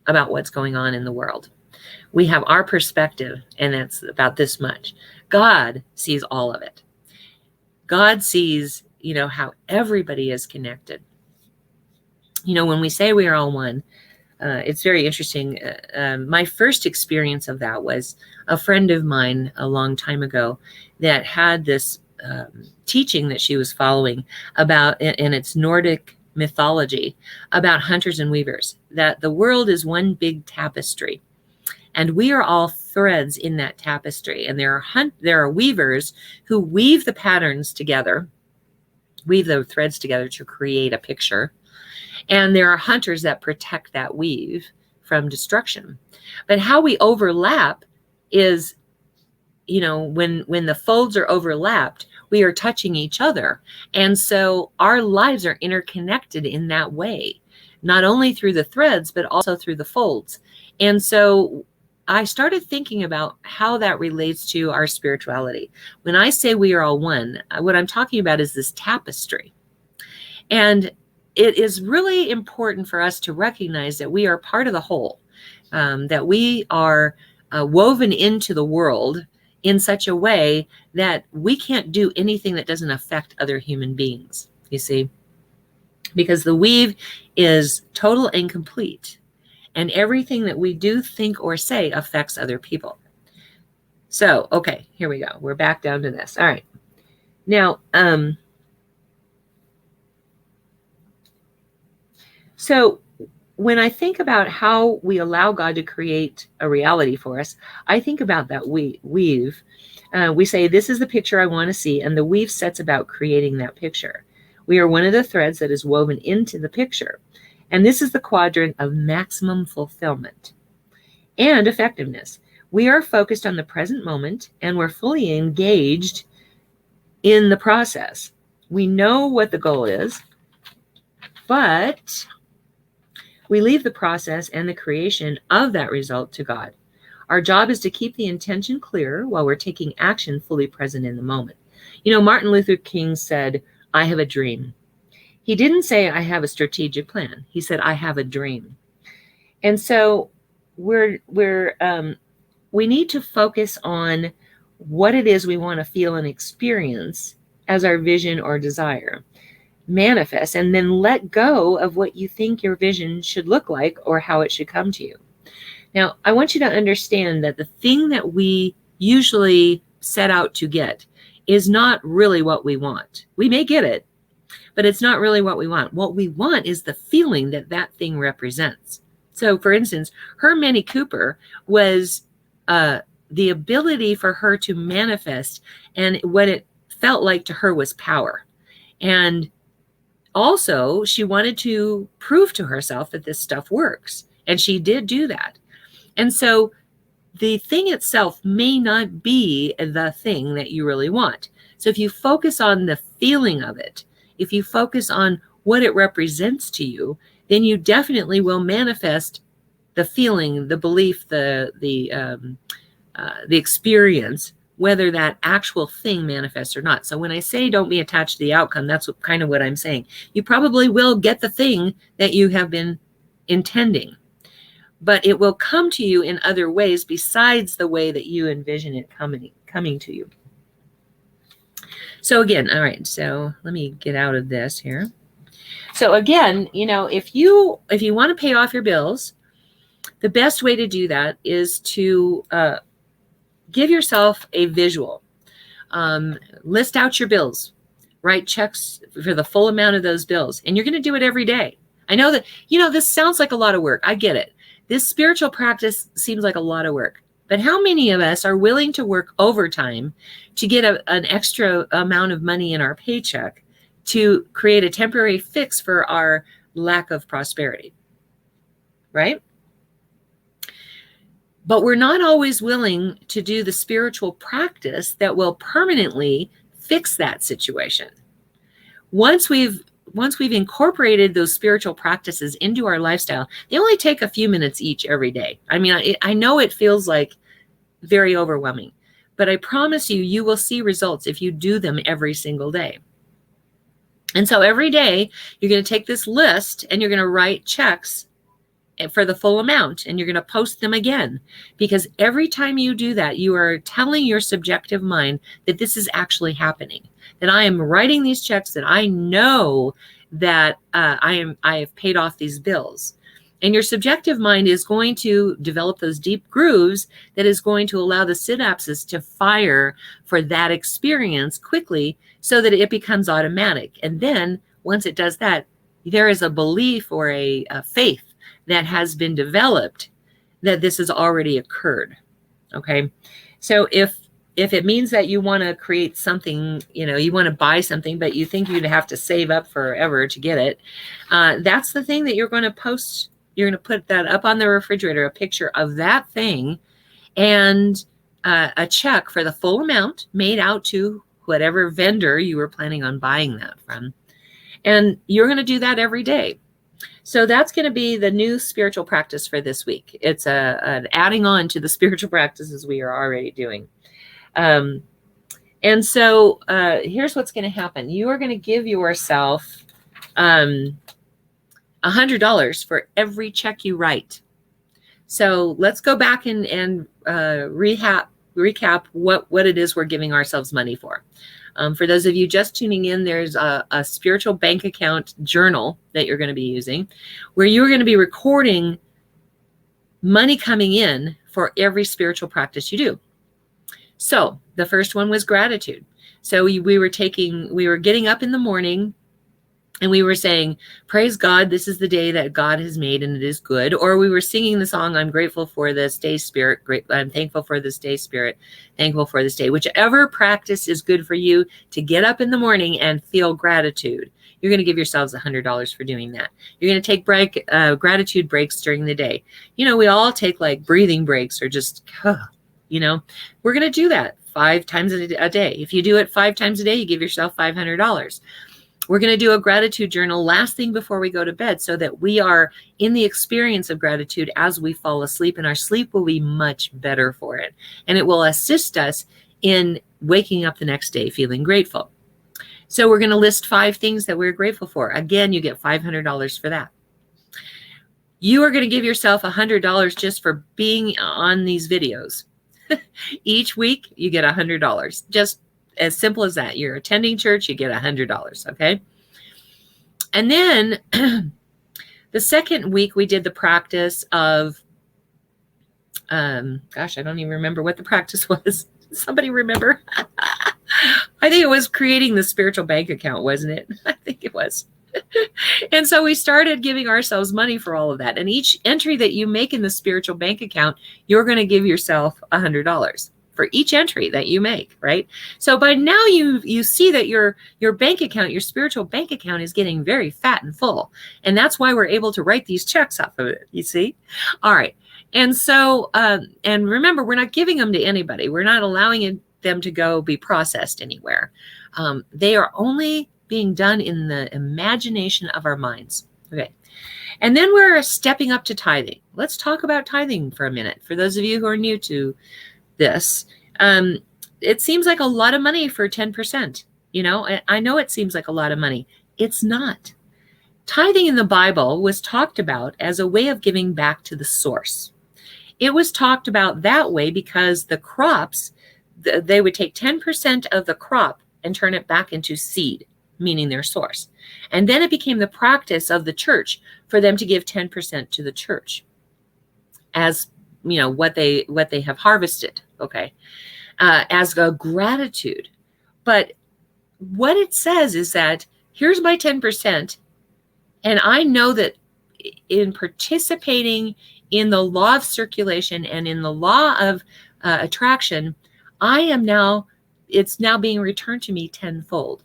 about what's going on in the world. We have our perspective, and that's about this much. God sees all of it. God sees, how everybody is connected. When we say we are all one, it's very interesting. My first experience of that was a friend of mine a long time ago that had this teaching that she was following about, and it's Nordic mythology, about hunters and weavers, that the world is one big tapestry. And we are all threads in that tapestry. And there are weavers who weave the patterns together, weave the threads together to create a picture. And there are hunters that protect that weave from destruction. But how we overlap is, when the folds are overlapped, we are touching each other. And so our lives are interconnected in that way, not only through the threads, but also through the folds. And so I started thinking about how that relates to our spirituality. When I say we are all one, what I'm talking about is this tapestry. And it is really important for us to recognize that we are part of the whole, that we are woven into the world in such a way that we can't do anything that doesn't affect other human beings, you see, because the weave is total and complete. And everything that we do, think, or say affects other people. So, okay, here we go. We're back down to this. All right. Now, so when I think about how we allow God to create a reality for us, I think about that weave. We say, this is the picture I want to see, and the weave sets about creating that picture. We are one of the threads that is woven into the picture. And this is the quadrant of maximum fulfillment and effectiveness. We are focused on the present moment, and we're fully engaged in the process. We know what the goal is, but we leave the process and the creation of that result to God. Our job is to keep the intention clear while we're taking action fully present in the moment. You know, Martin Luther King said, I have a dream. He didn't say, I have a strategic plan. He said, I have a dream. And so we need to focus on what it is we want to feel and experience as our vision or desire manifest, and then let go of what you think your vision should look like or how it should come to you. Now, I want you to understand that the thing that we usually set out to get is not really what we want. We may get it, but it's not really what we want. What we want is the feeling that that thing represents. So, for instance, her Mini Cooper was the ability for her to manifest, and what it felt like to her was power. And also, she wanted to prove to herself that this stuff works, and she did do that. And so the thing itself may not be the thing that you really want. So if you focus on the feeling of it, if you focus on what it represents to you, then you definitely will manifest the feeling, the belief, the experience, whether that actual thing manifests or not. So when I say don't be attached to the outcome, that's kind of what I'm saying. You probably will get the thing that you have been intending, but it will come to you in other ways besides the way that you envision it coming to you. So again, all right, so let me get out of this here. So again, you know, if you want to pay off your bills, the best way to do that is to give yourself a visual. List out your bills, write checks for the full amount of those bills, and you're going to do it every day. I know that, you know, this sounds like a lot of work. I get it. This spiritual practice seems like a lot of work. But how many of us are willing to work overtime to get an extra amount of money in our paycheck to create a temporary fix for our lack of prosperity? Right? But we're not always willing to do the spiritual practice that will permanently fix that situation. Once we've incorporated those spiritual practices into our lifestyle, they only take a few minutes each every day. I mean, I know it feels like very overwhelming, but I promise you, you will see results if you do them every single day. And so every day, you're going to take this list and you're going to write checks for the full amount, and you're going to post them again, because every time you do that, you are telling your subjective mind that this is actually happening, that I am writing these checks, that I know that I have paid off these bills. And your subjective mind is going to develop those deep grooves that is going to allow the synapses to fire for that experience quickly so that it becomes automatic. And then once it does that, there is a belief or a faith that has been developed that this has already occurred. Okay. So if it means that you want to create something, you know, you want to buy something, but you think you'd have to save up forever to get it, that's the thing that you're going to post. You're going to put that up on the refrigerator, a picture of that thing, and a check for the full amount made out to whatever vendor you were planning on buying that from. And you're going to do that every day. So that's going to be the new spiritual practice for this week. It's an adding on to the spiritual practices we are already doing. And so here's what's going to happen. You are going to give yourself $100 for every check you write. So let's go back and recap what it is we're giving ourselves money for. For those of you just tuning in, there's a spiritual bank account journal that you're going to be using, where you're going to be recording money coming in for every spiritual practice you do. So the first one was gratitude. So we were getting up in the morning and we were saying, praise God, this is the day that God has made and it is good. Or we were singing the song, I'm grateful for this day, Spirit. I'm thankful for this day, Spirit. Thankful for this day. Whichever practice is good for you to get up in the morning and feel gratitude. You're going to give yourselves $100 for doing that. You're going to take gratitude breaks during the day. We all take like breathing breaks or just, we're going to do that 5 times a day. If you do it 5 times a day, you give yourself $500. We're going to do a gratitude journal last thing before we go to bed so that we are in the experience of gratitude as we fall asleep, and our sleep will be much better for it. And it will assist us in waking up the next day feeling grateful. So we're going to list 5 things that we're grateful for. Again, you get $500 for that. You are going to give yourself $100 just for being on these videos. Each week, you get $100. Just as simple as that. You're attending church, you get $100, okay? And then the second week we did the practice of, I don't even remember what the practice was. Somebody remember? I think it was creating the spiritual bank account, wasn't it? I think it was. And so we started giving ourselves money for all of that. And each entry that you make in the spiritual bank account, you're going to give yourself $100. For each entry that you make, right? So by now you see that your bank account, your spiritual bank account is getting very fat and full. And that's why we're able to write these checks off of it, you see? All right. And so, and remember, we're not giving them to anybody. We're not allowing them to go be processed anywhere. They are only being done in the imagination of our minds. Okay. And then we're stepping up to tithing. Let's talk about tithing for a minute. For those of you who are new to this, it seems like a lot of money for 10%. I know it seems like a lot of money. It's not. Tithing in the Bible was talked about as a way of giving back to the source. It was talked about that way because the crops, they would take 10% of the crop and turn it back into seed, meaning their source. And then it became the practice of the church for them to give 10% to the church as what they have harvested, okay, as a gratitude. But what it says is that here's my 10%, and I know that in participating in the law of circulation and in the law of attraction, it's now being returned to me tenfold.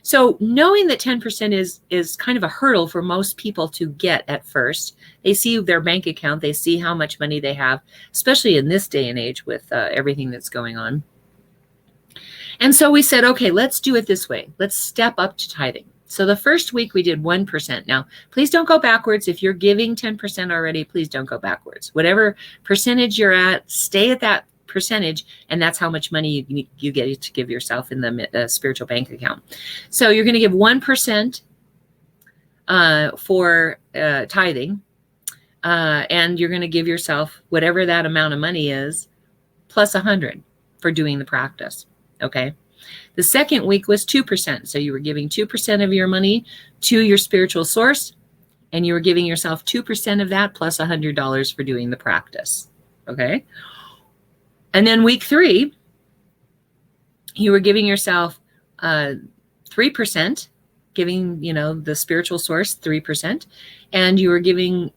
So knowing that 10% is kind of a hurdle for most people to get at first. They see their bank account, they see how much money they have, especially in this day and age with everything that's going on. And so we said, okay, let's do it this way. Let's step up to tithing. So the first week we did 1%. Now, please don't go backwards. If you're giving 10% already, please don't go backwards. Whatever percentage you're at, stay at that percentage, and that's how much money you get to give yourself in the spiritual bank account. So you're going to give 1% for tithing, and you're going to give yourself whatever that amount of money is, plus 100 for doing the practice. Okay. The second week was 2%. So you were giving 2% of your money to your spiritual source, and you were giving yourself 2% of that plus $100 for doing the practice. Okay. And then week 3, you were giving yourself 3%, giving, the spiritual source 3%, and you were giving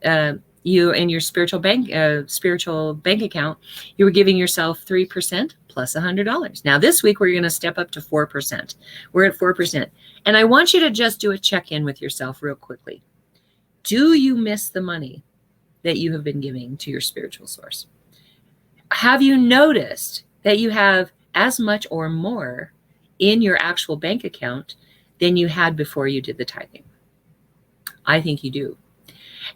you and your spiritual bank account, you were giving yourself 3% plus $100. Now this week we're going to step up to 4%. We're at 4%, and I want you to just do a check-in with yourself real quickly. Do you miss the money that you have been giving to your spiritual source? Have you noticed that you have as much or more in your actual bank account than you had before you did the tithing? I think you do.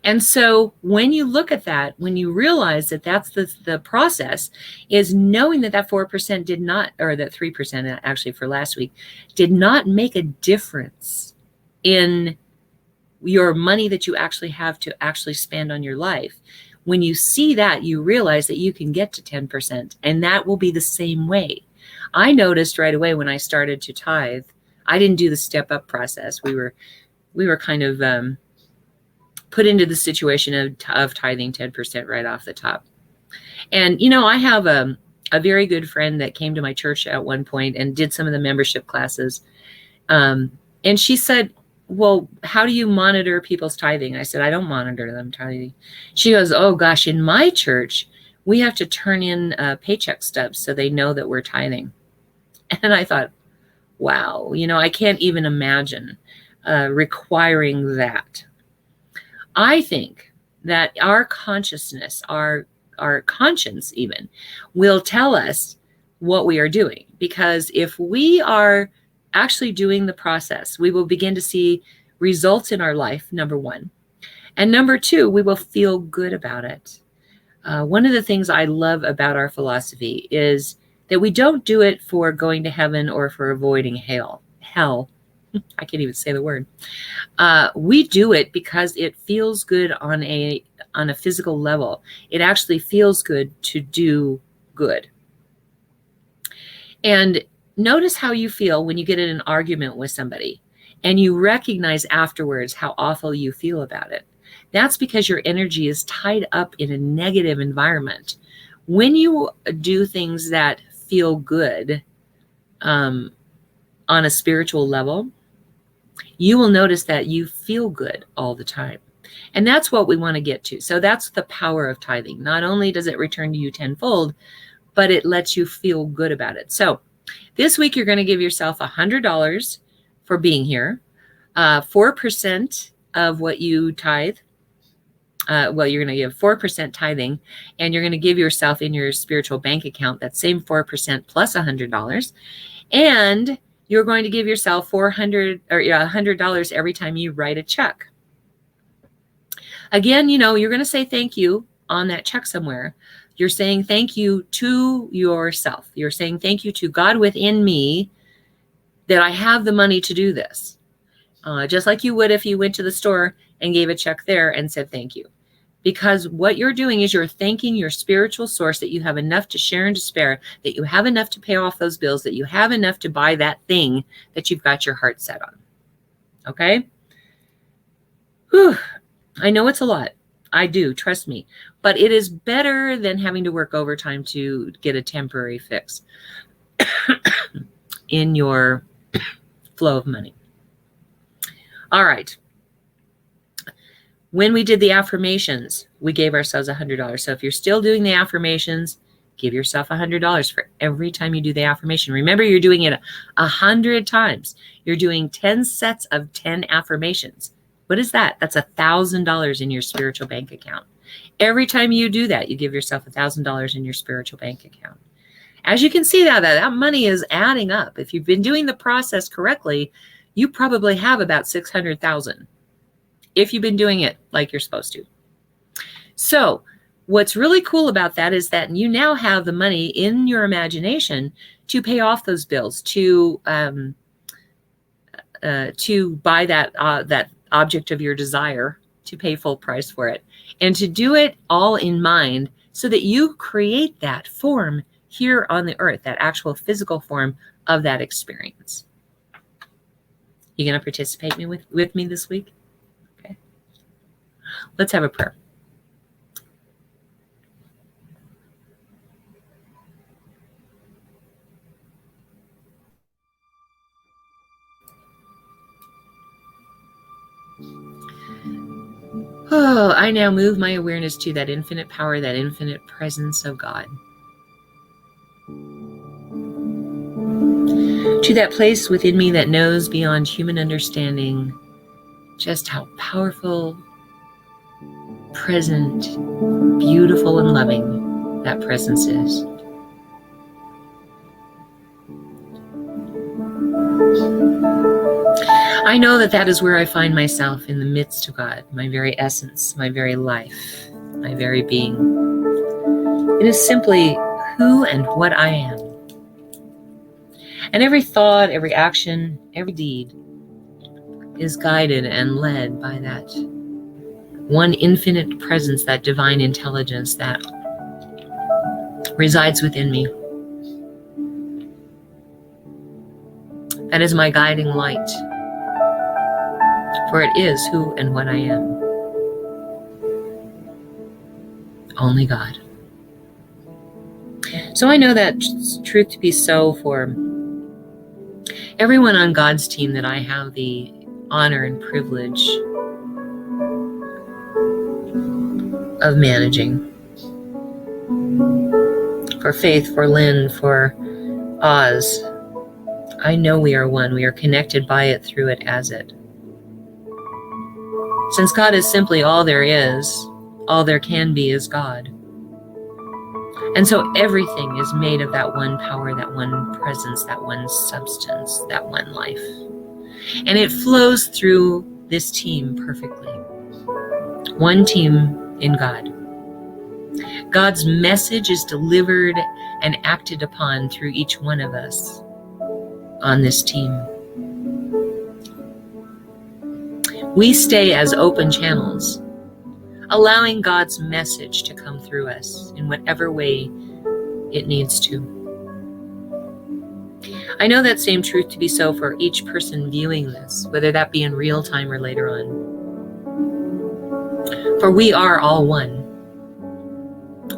And so when you look at that, when you realize that that's the process, is knowing that that 4% did not, or that 3% actually for last week, did not make a difference in your money that you actually have to actually spend on your life. When you see that, you realize that you can get to 10%, and that will be the same way. I noticed right away when I started to tithe, I didn't do the step up process. We were kind of put into the situation of tithing 10% right off the top. And, you know, I have a very good friend that came to my church at one point and did some of the membership classes. And she said, well, how do you monitor people's tithing? I said, I don't monitor them tithing. She goes, oh gosh, in my church, we have to turn in paycheck stubs so they know that we're tithing. And I thought, wow, you know, I can't even imagine requiring that. I think that our consciousness, our conscience even, will tell us what we are doing. Because if we are actually doing the process, we will begin to see results in our life, number one. And number two, we will feel good about it. One of the things I love about our philosophy is that we don't do it for going to heaven or for avoiding hell. I can't even say the word. We do it because it feels good on a physical level. It actually feels good to do good. And notice how you feel when you get in an argument with somebody and you recognize afterwards how awful you feel about it. That's because your energy is tied up in a negative environment. When you do things that feel good on a spiritual level, you will notice that you feel good all the time. And that's what we want to get to. So that's the power of tithing. Not only does it return to you tenfold, but it lets you feel good about it. So this week, you're going to give yourself $100 for being here, 4% of what you tithe. You're going to give 4% tithing, and you're going to give yourself in your spiritual bank account that same 4% plus $100. And you're going to give yourself $100 every time you write a check. Again, you know, you're going to say thank you on that check somewhere. You're saying thank you to yourself. You're saying thank you to God within me that I have the money to do this. Just like you would if you went to the store and gave a check there and said thank you. Because what you're doing is you're thanking your spiritual source that you have enough to share and to spare, that you have enough to pay off those bills, that you have enough to buy that thing that you've got your heart set on. Okay? Whew. I know it's a lot. I do, trust me. But it is better than having to work overtime to get a temporary fix in your flow of money. All right. When we did the affirmations, we gave ourselves $100. So if you're still doing the affirmations, give yourself $100 for every time you do the affirmation. Remember, you're doing it 100 times. You're doing 10 sets of 10 affirmations. What is that? That's $1,000 in your spiritual bank account. Every time you do that, you give yourself $1,000 in your spiritual bank account. As you can see, that money is adding up. If you've been doing the process correctly, you probably have about 600,000 if you've been doing it like you're supposed to. So what's really cool about that is that you now have the money in your imagination to pay off those bills, to buy that object of your desire, to pay full price for it, and to do it all in mind so that you create that form here on the earth, that actual physical form of that experience. You going to participate with me this week? Okay. Let's have a prayer. Oh, I now move my awareness to that infinite power, that infinite presence of God. To that place within me that knows beyond human understanding just how powerful, present, beautiful, and loving that presence is. I I know that that is where I find myself, in the midst of God, my very essence, my very life, my very being. It is simply who and what I am. And every thought, every action, every deed is guided and led by that one infinite presence, that divine intelligence that resides within me. That is my guiding light, for it is who and what I am. Only God. So I know that truth to be so for everyone on God's team that I have the honor and privilege of managing. For Faith, for Lynn, for Oz, I know we are one. We are connected by it, through it, as it. Since God is simply all there is, all there can be is God. And so everything is made of that one power, that one presence, that one substance, that one life. And it flows through this team perfectly. One team in God. God's message is delivered and acted upon through each one of us on this team. We stay as open channels, allowing God's message to come through us in whatever way it needs to. I know that same truth to be so for each person viewing this, whether that be in real time or later on. For we are all one.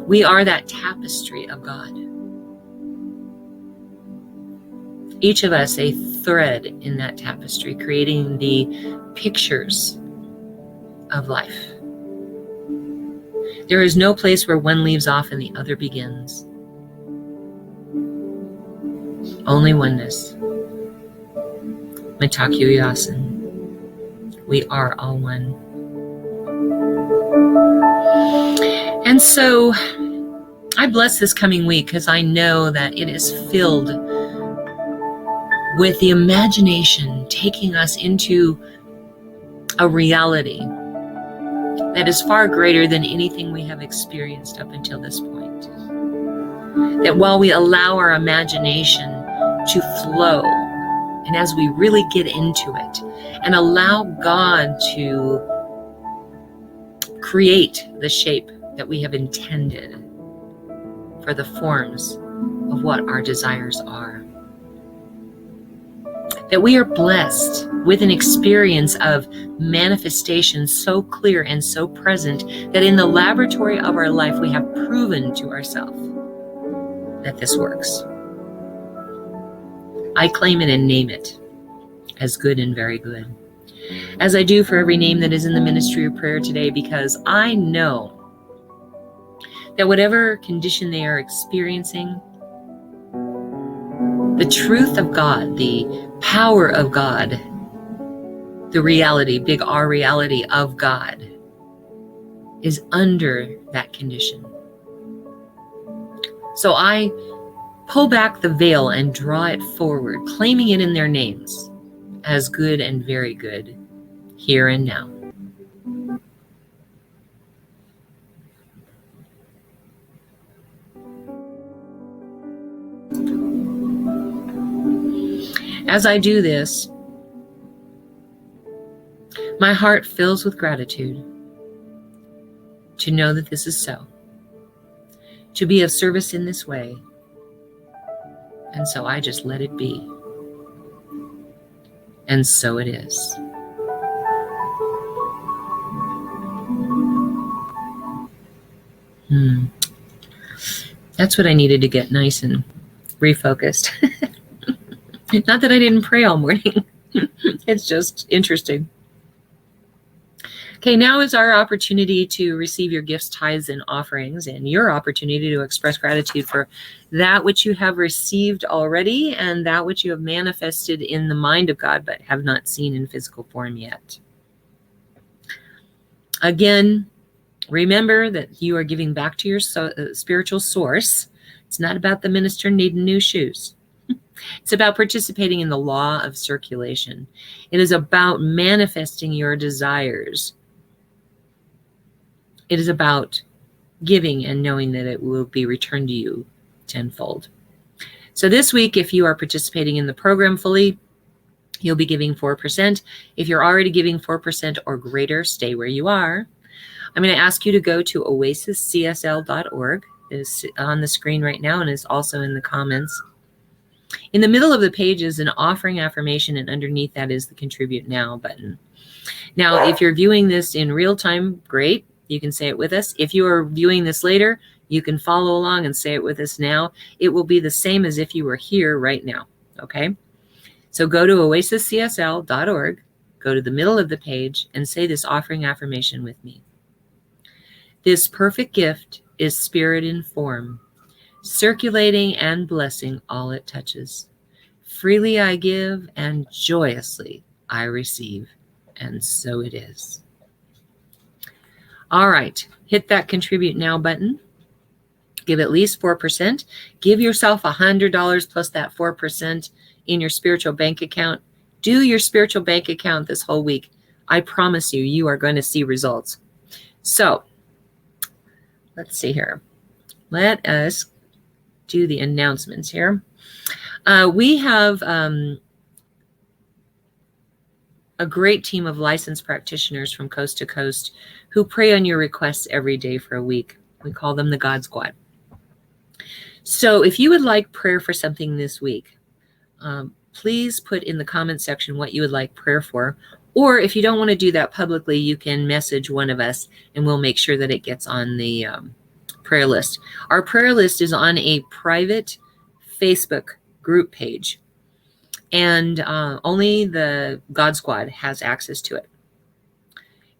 We are that tapestry of God. Each of us a thread in that tapestry, creating the pictures of life. There is no place where one leaves off and the other begins. Only oneness. Mitaku Yasin. We are all one. And so I bless this coming week because I know that it is filled with the imagination taking us into a reality that is far greater than anything we have experienced up until this point. That while we allow our imagination to flow, and as we really get into it and allow God to create the shape that we have intended for the forms of what our desires are, that we are blessed with an experience of manifestation so clear and so present that in the laboratory of our life we have proven to ourselves that this works. I claim it and name it as good and very good, as I do for every name that is in the ministry of prayer today, because I know that whatever condition they are experiencing, the truth of God, the power of God, the reality, big R reality of God, is under that condition. So I pull back the veil and draw it forward, claiming it in their names as good and very good, here and now. As I do this, my heart fills with gratitude to know that this is so, to be of service in this way. And so I just let it be. And so it is. That's what I needed to get nice and refocused. Not that I didn't pray all morning. It's just interesting. Okay, now is our opportunity to receive your gifts, tithes, and offerings, and your opportunity to express gratitude for that which you have received already and that which you have manifested in the mind of God but have not seen in physical form yet. Again, remember that you are giving back to your spiritual source. It's not about the minister needing new shoes. It's about participating in the law of circulation. It is about manifesting your desires. It is about giving and knowing that it will be returned to you tenfold. So this week, if you are participating in the program fully, you'll be giving 4%. If you're already giving 4% or greater, stay where you are. I'm going to ask you to go to oasiscsl.org. It is on the screen right now and is also in the comments. In the middle of the page is an offering affirmation, and underneath that is the Contribute Now button. Now, if you're viewing this in real time, great. You can say it with us. If you are viewing this later, you can follow along and say it with us now. It will be the same as if you were here right now, okay? So go to oasiscsl.org, go to the middle of the page, and say this offering affirmation with me. This perfect gift is spirit in form, circulating and blessing all it touches. Freely I give, and joyously I receive, and so it is. All right, hit that Contribute Now button. Give at least 4%. Give yourself $100 plus that 4% in your spiritual bank account. Do your spiritual bank account this whole week. I promise you, you are going to see results. So, let's see here. Let us do the announcements here. We have a great team of licensed practitioners from coast to coast who pray on your requests every day for a week. We call them the God Squad. So if you would like prayer for something this week, please put in the comment section what you would like prayer for. Or if you don't want to do that publicly, you can message one of us and we'll make sure that it gets on the prayer list. Our prayer list is on a private Facebook group page, and only the God Squad has access to it.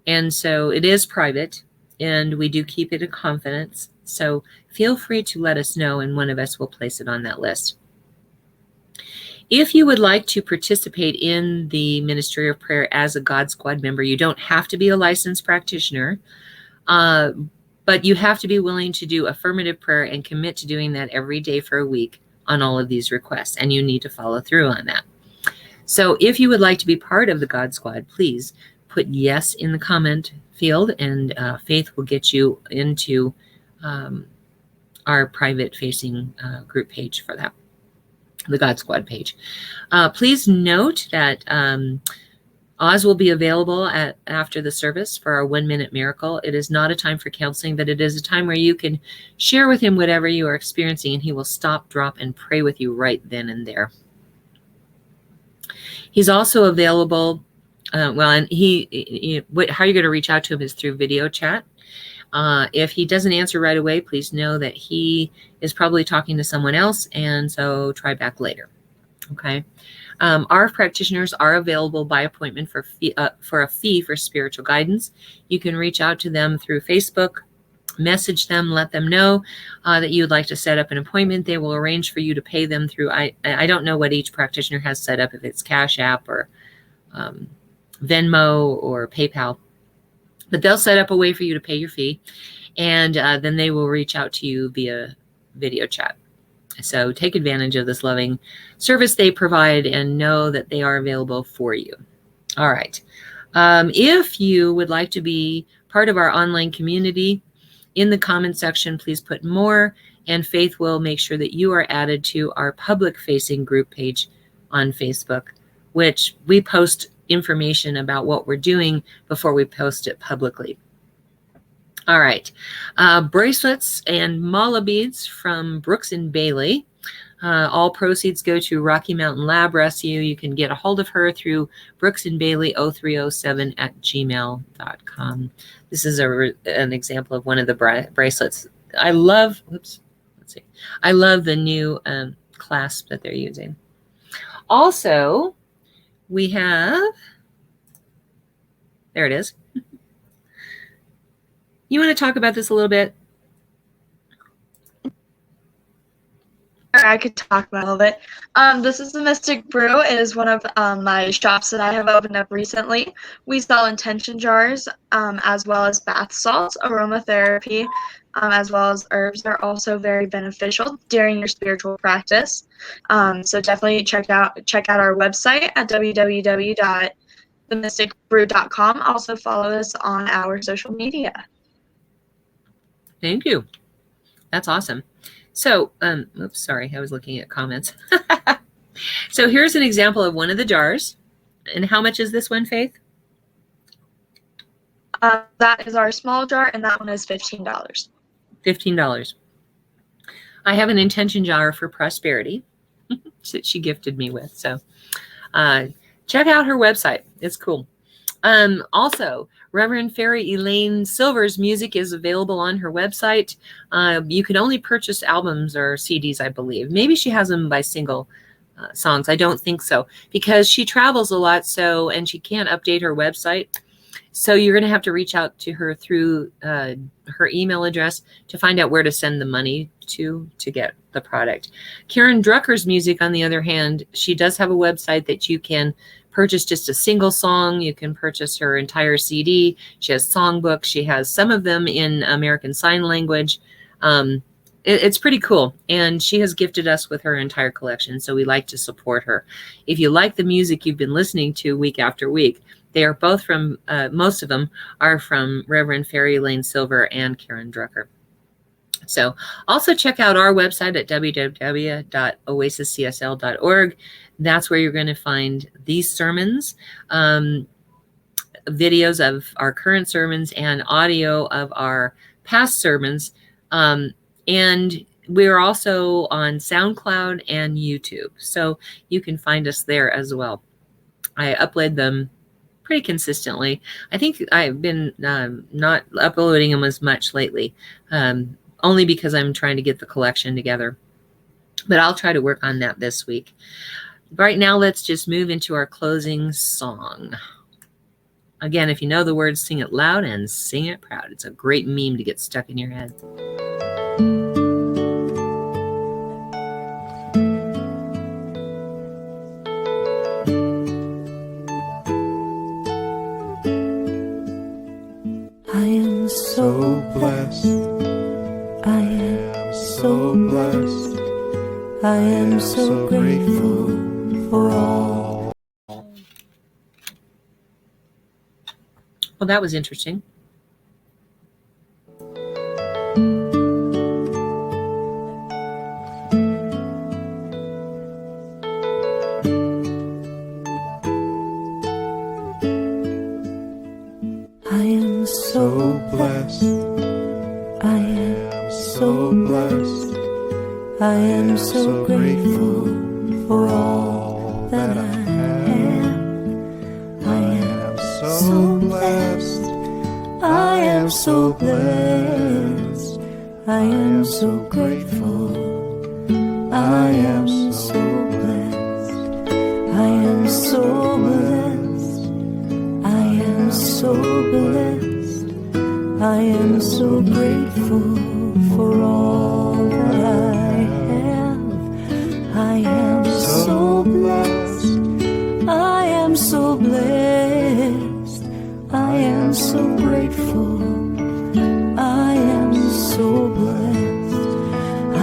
And so it is private, and we do keep it in confidence. So feel free to let us know, and one of us will place it on that list. If you would like to participate in the Ministry of Prayer as a God Squad member, you don't have to be a licensed practitioner, but you have to be willing to do affirmative prayer and commit to doing that every day for a week on all of these requests, and you need to follow through on that. So if you would like to be part of the God Squad, please put yes in the comment field, and Faith will get you into our private facing group page for that, the God Squad page. Please note that Oz will be available after the service for our 1-minute miracle. It is not a time for counseling, but it is a time where you can share with him whatever you are experiencing, and he will stop, drop, and pray with you right then and there. He's also available, and how you're going to reach out to him is through video chat. If he doesn't answer right away, please know that he is probably talking to someone else, and so try back later. Okay. Our practitioners are available by appointment for a fee for spiritual guidance. You can reach out to them through Facebook, message them, let them know that you would like to set up an appointment. They will arrange for you to pay them through, I don't know what each practitioner has set up, if it's Cash App or Venmo or PayPal, but they'll set up a way for you to pay your fee, and then they will reach out to you via video chat. So take advantage of this loving service they provide and know that they are available for you. All right. If you would like to be part of our online community, in the comment section, please put more, and Faith will make sure that you are added to our public-facing group page on Facebook, which we post information about what we're doing before we post it publicly. All right, bracelets and mala beads from Brooks and Bailey. All proceeds go to Rocky Mountain Lab Rescue. You can get a hold of her through brooksandbailey0307@gmail.com. This is an example of one of the bracelets. I love, I love the new clasp that they're using. Also, we have, there it is. You want to talk about this a little bit? I could talk about it a little bit. This is the Mystic Brew. It is one of my shops that I have opened up recently. We sell intention jars, as well as bath salts. Aromatherapy, as well as herbs are also very beneficial during your spiritual practice. So definitely check out our website at www.themysticbrew.com. Also follow us on our social media. Thank you. That's awesome. So, oops, sorry, I was looking at comments. So here's an example of one of the jars. And how much is this one, Faith? That is our small jar, and that one is $15. $15. I have an intention jar for prosperity that she gifted me with. So check out her website. It's cool. Also, Reverend Fairy Elaine Silver's music is available on her website. You can only purchase albums or CDs, I believe. Maybe she has them by single songs. I don't think so, because she travels a lot, and she can't update her website. So you're going to have to reach out to her through her email address to find out where to send the money to get the product. Karen Drucker's music, on the other hand, she does have a website that you can purchase just a single song. You can purchase her entire CD. She has songbooks. She has some of them in American Sign Language. It's pretty cool. And she has gifted us with her entire collection, so we like to support her. If you like the music you've been listening to week after week, they are both from, most of them are from Reverend Fairy Elaine Silver and Karen Drucker. So also check out our website at www.oasiscsl.org. That's where you're going to find these sermons, videos of our current sermons, and audio of our past sermons. And we're also on SoundCloud and YouTube, so you can find us there as well. I upload them pretty consistently. I think I've been not uploading them as much lately, only because I'm trying to get the collection together. But I'll try to work on that this week. Right now, let's just move into our closing song. Again, if you know the words, sing it loud and sing it proud. It's a great meme to get stuck in your head. I am so blessed. I am so blessed. I am so grateful for all. Well, that was interesting. I am so blessed. I am so blessed. I am so grateful for all that I have. I am so blessed. I am so blessed. I am so grateful. I am so blessed. I am so blessed. I am so blessed. I am so grateful for all that I have. I am so blessed. I am so blessed. I am so grateful. I am so blessed. I am so blessed. I am so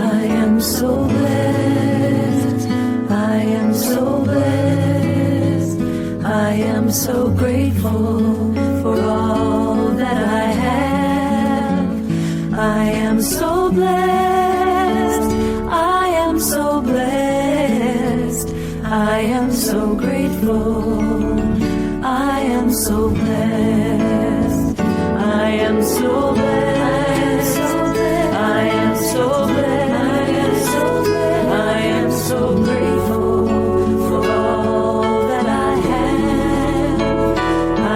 blessed. I am so grateful for all that I have. I am so blessed. I am so blessed. I am so grateful. I am so blessed. I am so blessed. I am so blessed. I am so grateful for all that I have. I am so blessed. I am so blessed. I am so grateful. I am so blessed. I am so blessed. I am so blessed. I am so grateful for all that I have. I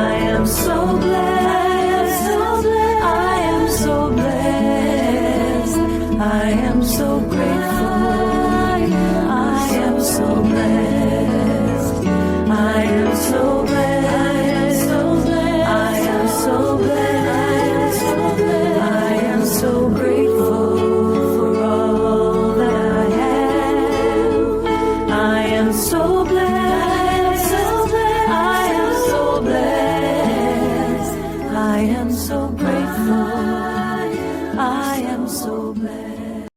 am so blessed. I am so blessed. I am so grateful. I am so blessed.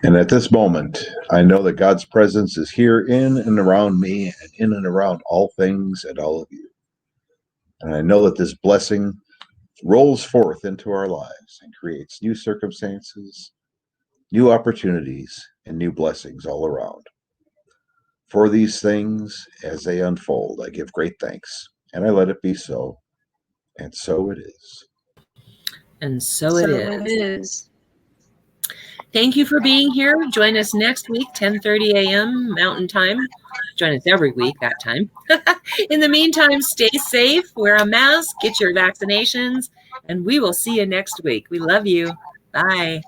And at this moment, I know that God's presence is here in and around me and in and around all things and all of you. And I know that this blessing rolls forth into our lives and creates new circumstances, new opportunities, and new blessings all around. For these things, as they unfold, I give great thanks, and I let it be so. And so it is. And so it is. Thank you for being here. Join us next week, 10:30 a.m. Mountain Time. Join us every week that time. In the meantime, stay safe, wear a mask, get your vaccinations, and we will see you next week. We love you. Bye.